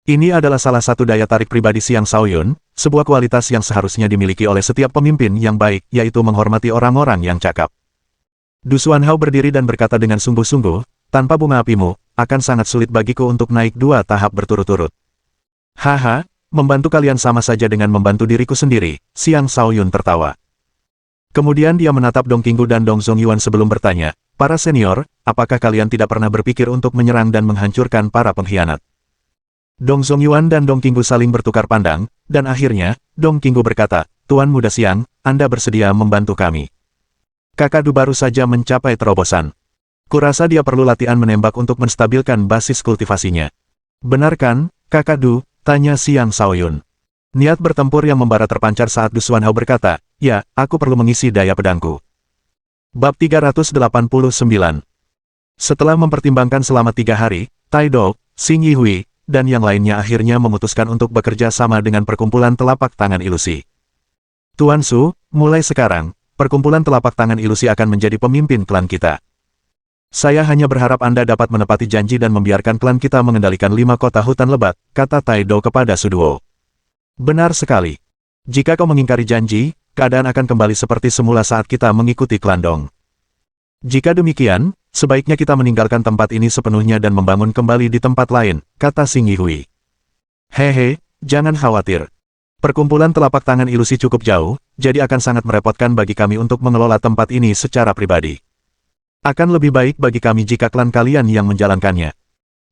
Speaker 1: Ini adalah salah satu daya tarik pribadi Xiang Shaoyun, sebuah kualitas yang seharusnya dimiliki oleh setiap pemimpin yang baik, yaitu menghormati orang-orang yang cakap. Du Xuanhao berdiri dan berkata dengan sungguh-sungguh, tanpa bunga apimu, akan sangat sulit bagiku untuk naik 2 tahap berturut-turut. Haha, membantu kalian sama saja dengan membantu diriku sendiri, Xiang Shaoyun tertawa. Kemudian dia menatap Dong Qinggu dan Dong Zongyuan sebelum bertanya, para senior, apakah kalian tidak pernah berpikir untuk menyerang dan menghancurkan para pengkhianat? Dong Zongyuan dan Dong Qinggu saling bertukar pandang, dan akhirnya, Dong Qinggu berkata, Tuan Muda Xiang, Anda bersedia membantu kami. Kakak Du baru saja mencapai terobosan. Kurasa dia perlu latihan menembak untuk menstabilkan basis kultivasinya. Benar kan, Kakak Du? Tanya Xiang Shaoyun. Niat bertempur yang membara terpancar saat Du Xuanhao berkata, ya, aku perlu mengisi daya pedangku. Bab 389. Setelah mempertimbangkan selama 3 hari, Tai Do, Xing Yihui, dan yang lainnya akhirnya memutuskan untuk bekerja sama dengan perkumpulan telapak tangan ilusi. Tuan Su, mulai sekarang, perkumpulan telapak tangan ilusi akan menjadi pemimpin klan kita. Saya hanya berharap Anda dapat menepati janji dan membiarkan klan kita mengendalikan 5 kota hutan lebat, kata Tai Do kepada Su Duo. Benar sekali. Jika kau mengingkari janji, keadaan akan kembali seperti semula saat kita mengikuti klan Dong. Jika demikian, sebaiknya kita meninggalkan tempat ini sepenuhnya dan membangun kembali di tempat lain, kata Xing Yihui. Hehe, jangan khawatir. Perkumpulan telapak tangan ilusi cukup jauh, jadi akan sangat merepotkan bagi kami untuk mengelola tempat ini secara pribadi. Akan lebih baik bagi kami jika klan kalian yang menjalankannya.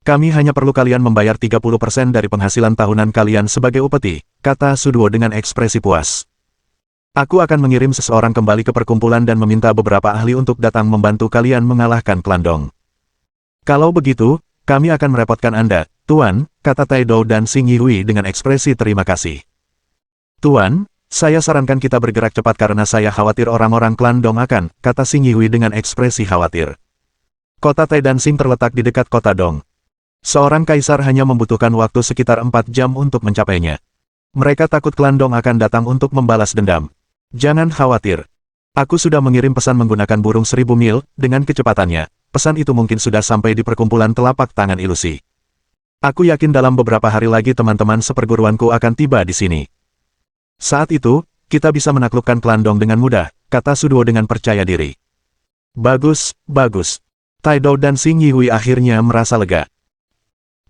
Speaker 1: Kami hanya perlu kalian membayar 30% dari penghasilan tahunan kalian sebagai upeti, kata Su Duo dengan ekspresi puas. Aku akan mengirim seseorang kembali ke perkumpulan dan meminta beberapa ahli untuk datang membantu kalian mengalahkan klan Dong. Kalau begitu, kami akan merepotkan Anda, Tuan, kata Tai Do dan Xing Yihui dengan ekspresi terima kasih. Tuan, saya sarankan kita bergerak cepat karena saya khawatir orang-orang klan Dong akan, kata Xing Yihui dengan ekspresi khawatir. Kota Tai Dan Xing terletak di dekat kota Dong. Seorang kaisar hanya membutuhkan waktu sekitar 4 jam untuk mencapainya. Mereka takut klan Dong akan datang untuk membalas dendam. Jangan khawatir. Aku sudah mengirim pesan menggunakan burung 1000 mil, dengan kecepatannya, pesan itu mungkin sudah sampai di perkumpulan telapak tangan ilusi. Aku yakin dalam beberapa hari lagi teman-teman seperguruanku akan tiba di sini. Saat itu, kita bisa menaklukkan klan Dong dengan mudah, kata Su Duo dengan percaya diri. Bagus, bagus. Tai Do dan Xing Yihui akhirnya merasa lega.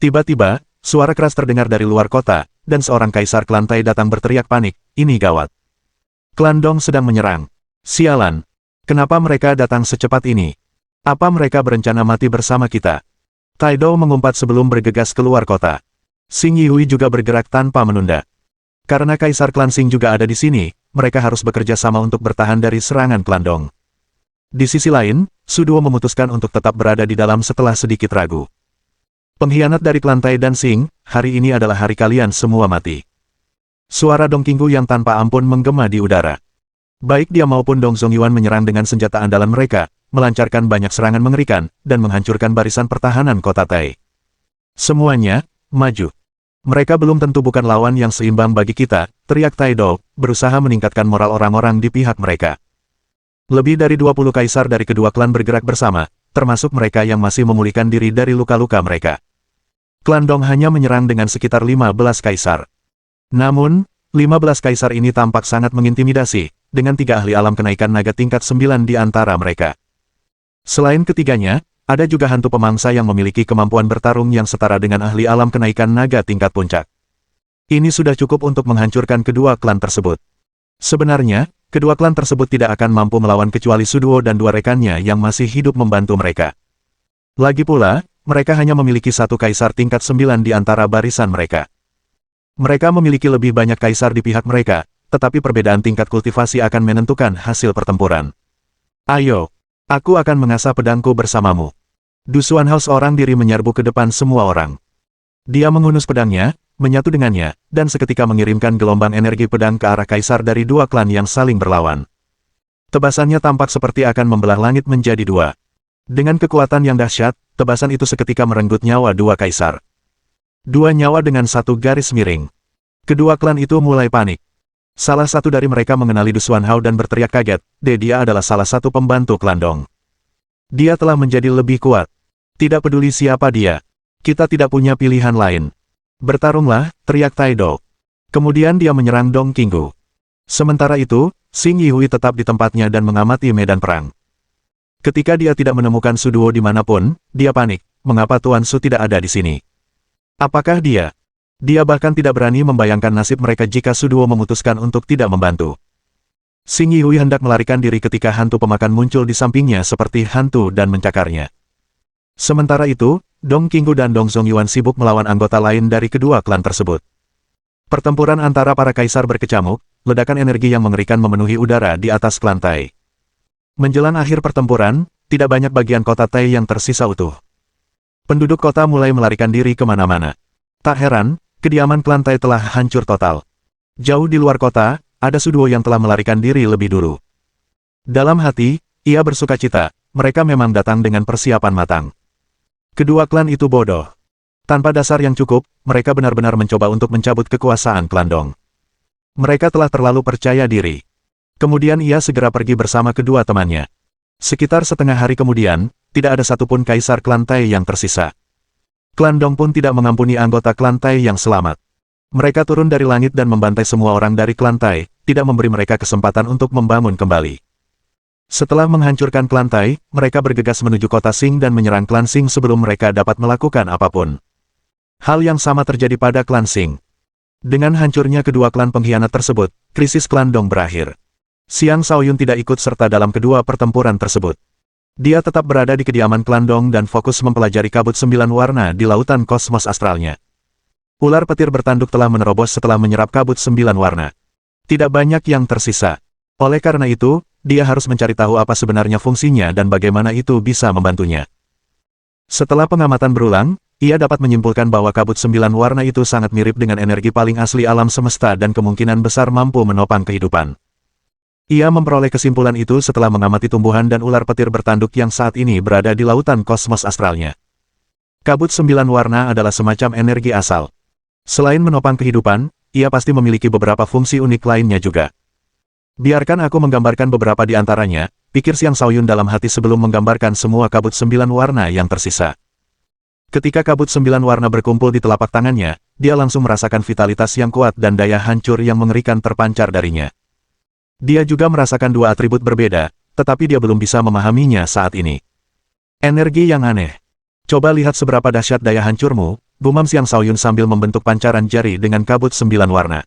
Speaker 1: Tiba-tiba, suara keras terdengar dari luar kota, dan seorang kaisar klan Tai datang berteriak panik, ini gawat. Klan Dong sedang menyerang. Sialan. Kenapa mereka datang secepat ini? Apa mereka berencana mati bersama kita? Tai Do mengumpat sebelum bergegas keluar kota. Xing Yihui juga bergerak tanpa menunda. Karena Kaisar Klan Xing juga ada di sini, mereka harus bekerja sama untuk bertahan dari serangan Klan Dong. Di sisi lain, Su Duo memutuskan untuk tetap berada di dalam setelah sedikit ragu. Pengkhianat dari Klan Tai dan Xing, hari ini adalah hari kalian semua mati. Suara Dong Qinggu yang tanpa ampun menggema di udara. Baik dia maupun Dong Zongyuan menyerang dengan senjata andalan mereka, melancarkan banyak serangan mengerikan, dan menghancurkan barisan pertahanan kota Tai. Semuanya, maju. Mereka belum tentu bukan lawan yang seimbang bagi kita, teriak Tai Do, berusaha meningkatkan moral orang-orang di pihak mereka. Lebih dari 20 kaisar dari kedua klan bergerak bersama, termasuk mereka yang masih memulihkan diri dari luka-luka mereka. Klan Dong hanya menyerang dengan sekitar 15 kaisar. Namun, 15 kaisar ini tampak sangat mengintimidasi, dengan 3 ahli alam kenaikan naga tingkat 9 di antara mereka. Selain ketiganya, ada juga hantu pemangsa yang memiliki kemampuan bertarung yang setara dengan ahli alam kenaikan naga tingkat puncak. Ini sudah cukup untuk menghancurkan kedua klan tersebut. Sebenarnya, kedua klan tersebut tidak akan mampu melawan kecuali Su Duo dan 2 rekannya yang masih hidup membantu mereka. Lagi pula, mereka hanya memiliki 1 kaisar tingkat 9 di antara barisan mereka. Mereka memiliki lebih banyak kaisar di pihak mereka, tetapi perbedaan tingkat kultivasi akan menentukan hasil pertempuran. Ayo, aku akan mengasah pedangku bersamamu. Du Xuanhao seorang diri menyerbu ke depan semua orang. Dia menghunus pedangnya, menyatu dengannya, dan seketika mengirimkan gelombang energi pedang ke arah kaisar dari 2 klan yang saling berlawan. Tebasannya tampak seperti akan membelah langit menjadi 2. Dengan kekuatan yang dahsyat, tebasan itu seketika merenggut nyawa 2 kaisar. 2 nyawa dengan 1 garis miring. Kedua klan itu mulai panik. Salah satu dari mereka mengenali Du Xuanhao dan berteriak kaget, dia adalah salah satu pembantu klan Dong. Dia telah menjadi lebih kuat. Tidak peduli siapa dia. Kita tidak punya pilihan lain. Bertarunglah, teriak Tai Do. Kemudian dia menyerang Dong Qinggu. Sementara itu, Xing Yihui tetap di tempatnya dan mengamati medan perang. Ketika dia tidak menemukan Su Duo dimanapun, dia panik, mengapa Tuan Su tidak ada di sini? Apakah dia? Dia bahkan tidak berani membayangkan nasib mereka jika Su Duo memutuskan untuk tidak membantu. Xing Yihui hendak melarikan diri ketika hantu pemakan muncul di sampingnya seperti hantu dan mencakarnya. Sementara itu, Dong Qinggu dan Dong Zongyuan sibuk melawan anggota lain dari kedua klan tersebut. Pertempuran antara para kaisar berkecamuk, ledakan energi yang mengerikan memenuhi udara di atas klan Tai. Menjelang akhir pertempuran, tidak banyak bagian kota Tai yang tersisa utuh. Penduduk kota mulai melarikan diri kemana-mana. Tak heran, kediaman klan Tai telah hancur total. Jauh di luar kota, ada Su Duo yang telah melarikan diri lebih dulu. Dalam hati, ia bersukacita, mereka memang datang dengan persiapan matang. Kedua klan itu bodoh. Tanpa dasar yang cukup, mereka benar-benar mencoba untuk mencabut kekuasaan klan Dong. Mereka telah terlalu percaya diri. Kemudian ia segera pergi bersama kedua temannya. Sekitar setengah hari kemudian, tidak ada satupun kaisar klan Tai yang tersisa. Klan Dong pun tidak mengampuni anggota klan Tai yang selamat. Mereka turun dari langit dan membantai semua orang dari klan Tai, tidak memberi mereka kesempatan untuk membangun kembali. Setelah menghancurkan klan Tai, mereka bergegas menuju kota Xing dan menyerang klan Xing sebelum mereka dapat melakukan apapun. Hal yang sama terjadi pada klan Xing. Dengan hancurnya kedua klan pengkhianat tersebut, krisis klan Dong berakhir. Xiang Shaoyun tidak ikut serta dalam kedua pertempuran tersebut. Dia tetap berada di kediaman klan Dong dan fokus mempelajari kabut 9 warna di lautan kosmos astralnya. Ular petir bertanduk telah menerobos setelah menyerap kabut 9 warna. Tidak banyak yang tersisa. Oleh karena itu, dia harus mencari tahu apa sebenarnya fungsinya dan bagaimana itu bisa membantunya. Setelah pengamatan berulang, ia dapat menyimpulkan bahwa kabut 9 warna itu sangat mirip dengan energi paling asli alam semesta dan kemungkinan besar mampu menopang kehidupan. Ia memperoleh kesimpulan itu setelah mengamati tumbuhan dan ular petir bertanduk yang saat ini berada di lautan kosmos astralnya. Kabut 9 warna adalah semacam energi asal. Selain menopang kehidupan, ia pasti memiliki beberapa fungsi unik lainnya juga. Biarkan aku menggambarkan beberapa di antaranya, pikir Xiang Shaoyun dalam hati sebelum menggambarkan semua kabut 9 warna yang tersisa. Ketika kabut 9 warna berkumpul di telapak tangannya, dia langsung merasakan vitalitas yang kuat dan daya hancur yang mengerikan terpancar darinya. Dia juga merasakan 2 atribut berbeda, tetapi dia belum bisa memahaminya saat ini. Energi yang aneh. Coba lihat seberapa dahsyat daya hancurmu, gumam Xiang Shaoyun sambil membentuk pancaran jari dengan kabut 9 warna.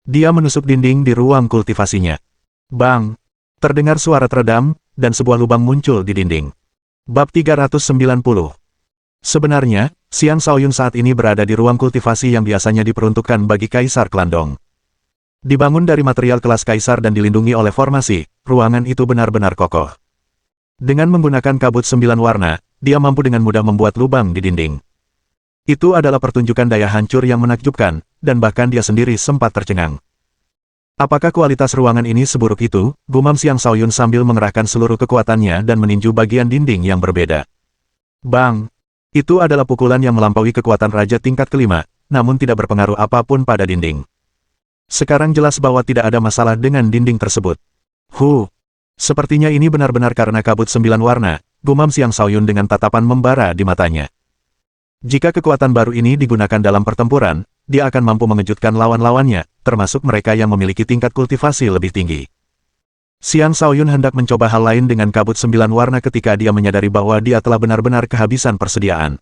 Speaker 1: Dia menusuk dinding di ruang kultivasinya. Bang! Terdengar suara teredam, dan sebuah lubang muncul di dinding. Bab 390. Sebenarnya, Xiang Shaoyun saat ini berada di ruang kultivasi yang biasanya diperuntukkan bagi Kaisar Klan Dong. Dibangun dari material kelas kaisar dan dilindungi oleh formasi, ruangan itu benar-benar kokoh. Dengan menggunakan kabut 9 warna, dia mampu dengan mudah membuat lubang di dinding. Itu adalah pertunjukan daya hancur yang menakjubkan, dan bahkan dia sendiri sempat tercengang. Apakah kualitas ruangan ini seburuk itu? Gumam Xiang Shaoyun sambil mengerahkan seluruh kekuatannya dan meninju bagian dinding yang berbeda. Bang! Itu adalah pukulan yang melampaui kekuatan raja tingkat kelima, namun tidak berpengaruh apapun pada dinding. Sekarang jelas bahwa tidak ada masalah dengan dinding tersebut. Sepertinya ini benar-benar karena kabut 9 warna, gumam Xiang Shaoyun dengan tatapan membara di matanya. Jika kekuatan baru ini digunakan dalam pertempuran, dia akan mampu mengejutkan lawan-lawannya, termasuk mereka yang memiliki tingkat kultivasi lebih tinggi. Xiang Shaoyun hendak mencoba hal lain dengan kabut 9 warna ketika dia menyadari bahwa dia telah benar-benar kehabisan persediaan.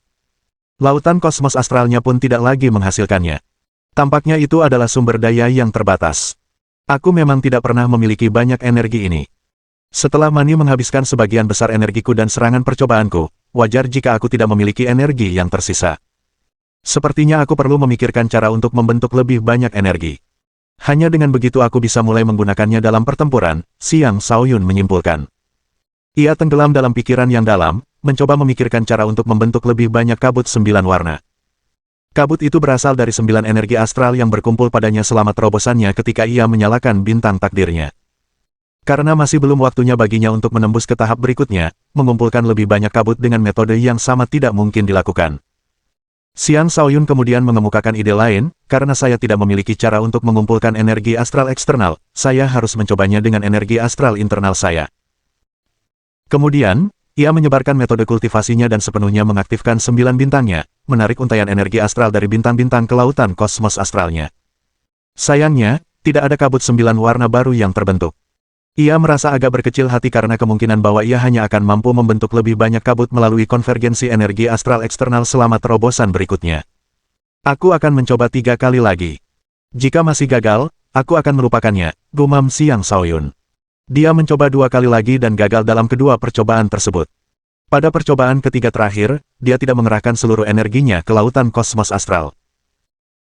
Speaker 1: Lautan kosmos astralnya pun tidak lagi menghasilkannya. Tampaknya itu adalah sumber daya yang terbatas. Aku memang tidak pernah memiliki banyak energi ini. Setelah Mani menghabiskan sebagian besar energiku dan serangan percobaanku, wajar jika aku tidak memiliki energi yang tersisa. Sepertinya aku perlu memikirkan cara untuk membentuk lebih banyak energi. Hanya dengan begitu aku bisa mulai menggunakannya dalam pertempuran, Xiang Shaoyun menyimpulkan. Ia tenggelam dalam pikiran yang dalam, mencoba memikirkan cara untuk membentuk lebih banyak kabut 9 warna. Kabut itu berasal dari 9 energi astral yang berkumpul padanya selama terobosannya ketika ia menyalakan bintang takdirnya. Karena masih belum waktunya baginya untuk menembus ke tahap berikutnya, mengumpulkan lebih banyak kabut dengan metode yang sama tidak mungkin dilakukan. Xiang Shaoyun kemudian mengemukakan ide lain, karena saya tidak memiliki cara untuk mengumpulkan energi astral eksternal, saya harus mencobanya dengan energi astral internal saya. Kemudian, ia menyebarkan metode kultivasinya dan sepenuhnya mengaktifkan 9 bintangnya, menarik untaian energi astral dari bintang-bintang ke lautan kosmos astralnya. Sayangnya, tidak ada kabut 9 warna baru yang terbentuk. Ia merasa agak berkecil hati karena kemungkinan bahwa ia hanya akan mampu membentuk lebih banyak kabut melalui konvergensi energi astral eksternal selama terobosan berikutnya. Aku akan mencoba 3 kali lagi. Jika masih gagal, aku akan melupakannya, gumam Xiang Shaoyun. Dia mencoba 2 kali lagi dan gagal dalam kedua percobaan tersebut. Pada percobaan ketiga terakhir, dia tidak mengerahkan seluruh energinya ke lautan kosmos astral.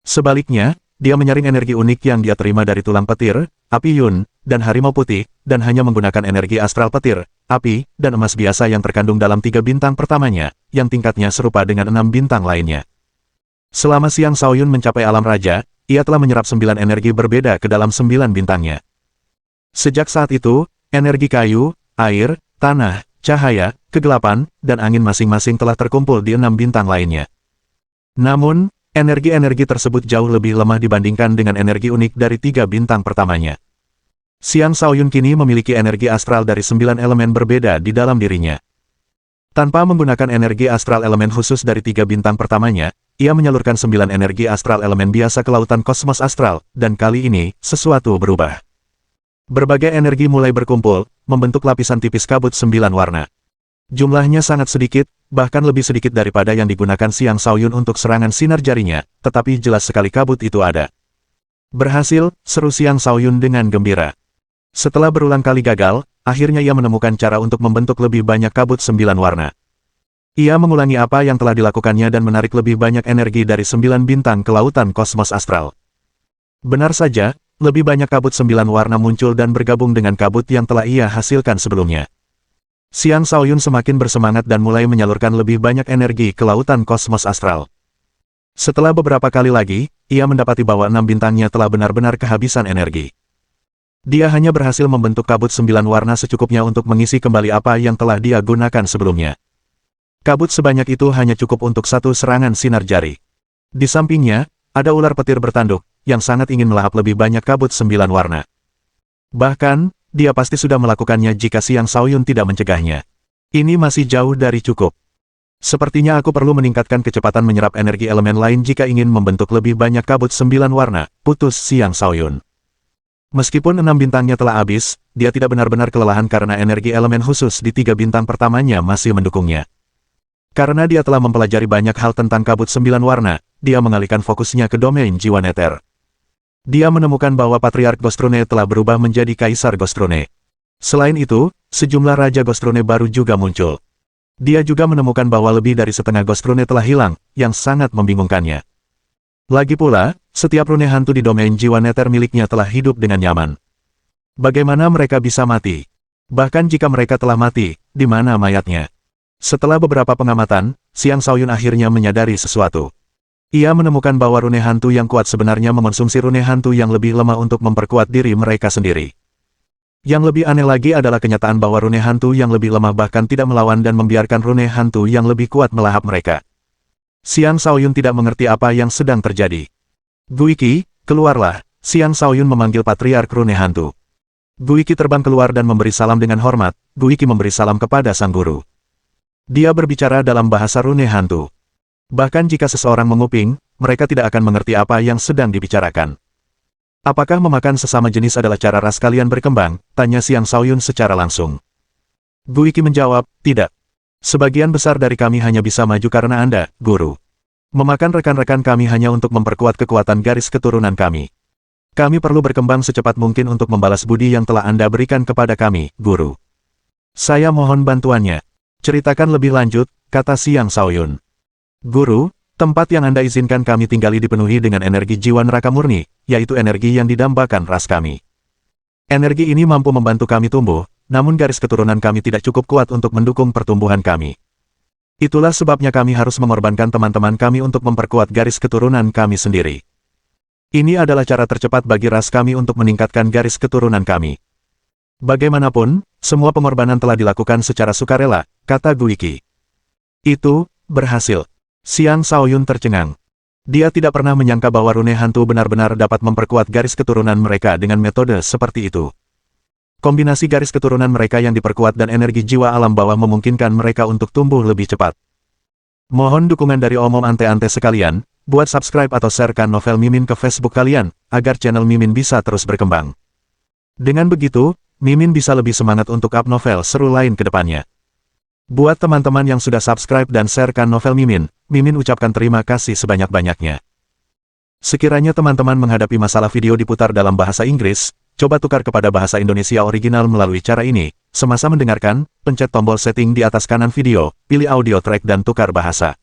Speaker 1: Sebaliknya, dia menyaring energi unik yang dia terima dari tulang petir, api Yun, dan harimau putih, dan hanya menggunakan energi astral petir, api, dan emas biasa yang terkandung dalam 3 bintang pertamanya, yang tingkatnya serupa dengan 6 bintang lainnya. Selama Xiang Shaoyun mencapai alam raja, ia telah menyerap 9 energi berbeda ke dalam 9 bintangnya. Sejak saat itu, energi kayu, air, tanah, cahaya, kegelapan, dan angin masing-masing telah terkumpul di 6 bintang lainnya. Namun, energi-energi tersebut jauh lebih lemah dibandingkan dengan energi unik dari 3 bintang pertamanya. Xiang Shaoyun kini memiliki energi astral dari 9 elemen berbeda di dalam dirinya. Tanpa menggunakan energi astral elemen khusus dari 3 bintang pertamanya, ia menyalurkan 9 energi astral elemen biasa ke lautan kosmos astral, dan kali ini, sesuatu berubah. Berbagai energi mulai berkumpul, membentuk lapisan tipis kabut 9 warna. Jumlahnya sangat sedikit, bahkan lebih sedikit daripada yang digunakan Xiang Shaoyun untuk serangan sinar jarinya, tetapi jelas sekali kabut itu ada. Berhasil, seru Xiang Shaoyun dengan gembira. Setelah berulang kali gagal, akhirnya ia menemukan cara untuk membentuk lebih banyak kabut 9 warna. Ia mengulangi apa yang telah dilakukannya dan menarik lebih banyak energi dari 9 bintang ke lautan kosmos astral. Benar saja, lebih banyak kabut 9 warna muncul dan bergabung dengan kabut yang telah ia hasilkan sebelumnya. Xiang Shaoyun semakin bersemangat dan mulai menyalurkan lebih banyak energi ke lautan kosmos astral. Setelah beberapa kali lagi, ia mendapati bahwa 6 bintangnya telah benar-benar kehabisan energi. Dia hanya berhasil membentuk kabut 9 warna secukupnya untuk mengisi kembali apa yang telah dia gunakan sebelumnya. Kabut sebanyak itu hanya cukup untuk 1 serangan sinar jari. Di sampingnya, ada ular petir bertanduk, yang sangat ingin melahap lebih banyak kabut 9 warna. Bahkan, dia pasti sudah melakukannya jika Xiang Shaoyun tidak mencegahnya. Ini masih jauh dari cukup. Sepertinya aku perlu meningkatkan kecepatan menyerap energi elemen lain jika ingin membentuk lebih banyak kabut 9 warna, putus Xiang Shaoyun. Meskipun 6 bintangnya telah habis, dia tidak benar-benar kelelahan karena energi elemen khusus di 3 bintang pertamanya masih mendukungnya. Karena dia telah mempelajari banyak hal tentang kabut 9 warna, dia mengalihkan fokusnya ke domain jiwa neter. Dia menemukan bahwa Patriark Gostrone telah berubah menjadi Kaisar Gostrone. Selain itu, sejumlah Raja Gostrone baru juga muncul. Dia juga menemukan bahwa lebih dari setengah Gostrone telah hilang, yang sangat membingungkannya. Lagi pula, setiap rune hantu di domain jiwa neter miliknya telah hidup dengan nyaman. Bagaimana mereka bisa mati? Bahkan jika mereka telah mati, di mana mayatnya? Setelah beberapa pengamatan, Xiang Shaoyun akhirnya menyadari sesuatu. Ia menemukan bahwa rune hantu yang kuat sebenarnya mengonsumsi rune hantu yang lebih lemah untuk memperkuat diri mereka sendiri. Yang lebih aneh lagi adalah kenyataan bahwa rune hantu yang lebih lemah bahkan tidak melawan dan membiarkan rune hantu yang lebih kuat melahap mereka. Xiang Shaoyun tidak mengerti apa yang sedang terjadi. Guiqi, keluarlah, Xiang Shaoyun memanggil Patriark Rune Hantu. Guiqi terbang keluar dan memberi salam dengan hormat. Guiqi memberi salam kepada sang guru. Dia berbicara dalam bahasa rune hantu. Bahkan jika seseorang menguping, mereka tidak akan mengerti apa yang sedang dibicarakan. Apakah memakan sesama jenis adalah cara ras kalian berkembang? Tanya Xiang Shaoyun secara langsung. Guiqi menjawab, tidak. Sebagian besar dari kami hanya bisa maju karena Anda, guru. Memakan rekan-rekan kami hanya untuk memperkuat kekuatan garis keturunan kami. Kami perlu berkembang secepat mungkin untuk membalas budi yang telah Anda berikan kepada kami, guru. Saya mohon bantuannya. Ceritakan lebih lanjut, kata Xiang Shaoyun. Guru, tempat yang Anda izinkan kami tinggali dipenuhi dengan energi jiwa neraka murni, yaitu energi yang didambakan ras kami. Energi ini mampu membantu kami tumbuh, namun garis keturunan kami tidak cukup kuat untuk mendukung pertumbuhan kami. Itulah sebabnya kami harus mengorbankan teman-teman kami untuk memperkuat garis keturunan kami sendiri. Ini adalah cara tercepat bagi ras kami untuk meningkatkan garis keturunan kami. Bagaimanapun, semua pengorbanan telah dilakukan secara sukarela, kata Guiqi. Itu berhasil. Xiang Shaoyun tercengang. Dia tidak pernah menyangka bahwa rune hantu benar-benar dapat memperkuat garis keturunan mereka dengan metode seperti itu. Kombinasi garis keturunan mereka yang diperkuat dan energi jiwa alam bawah memungkinkan mereka untuk tumbuh lebih cepat. Mohon dukungan dari omom ante-ante sekalian, buat subscribe atau sharekan novel Mimin ke Facebook kalian, agar channel Mimin bisa terus berkembang. Dengan begitu, Mimin bisa lebih semangat untuk up novel seru lain ke depannya. Buat teman-teman yang sudah subscribe dan sharekan novel Mimin, Mimin ucapkan terima kasih sebanyak-banyaknya. Sekiranya teman-teman menghadapi masalah video diputar dalam bahasa Inggris, coba tukar kepada bahasa Indonesia original melalui cara ini. Semasa mendengarkan, pencet tombol setting di atas kanan video, pilih audio track dan tukar bahasa.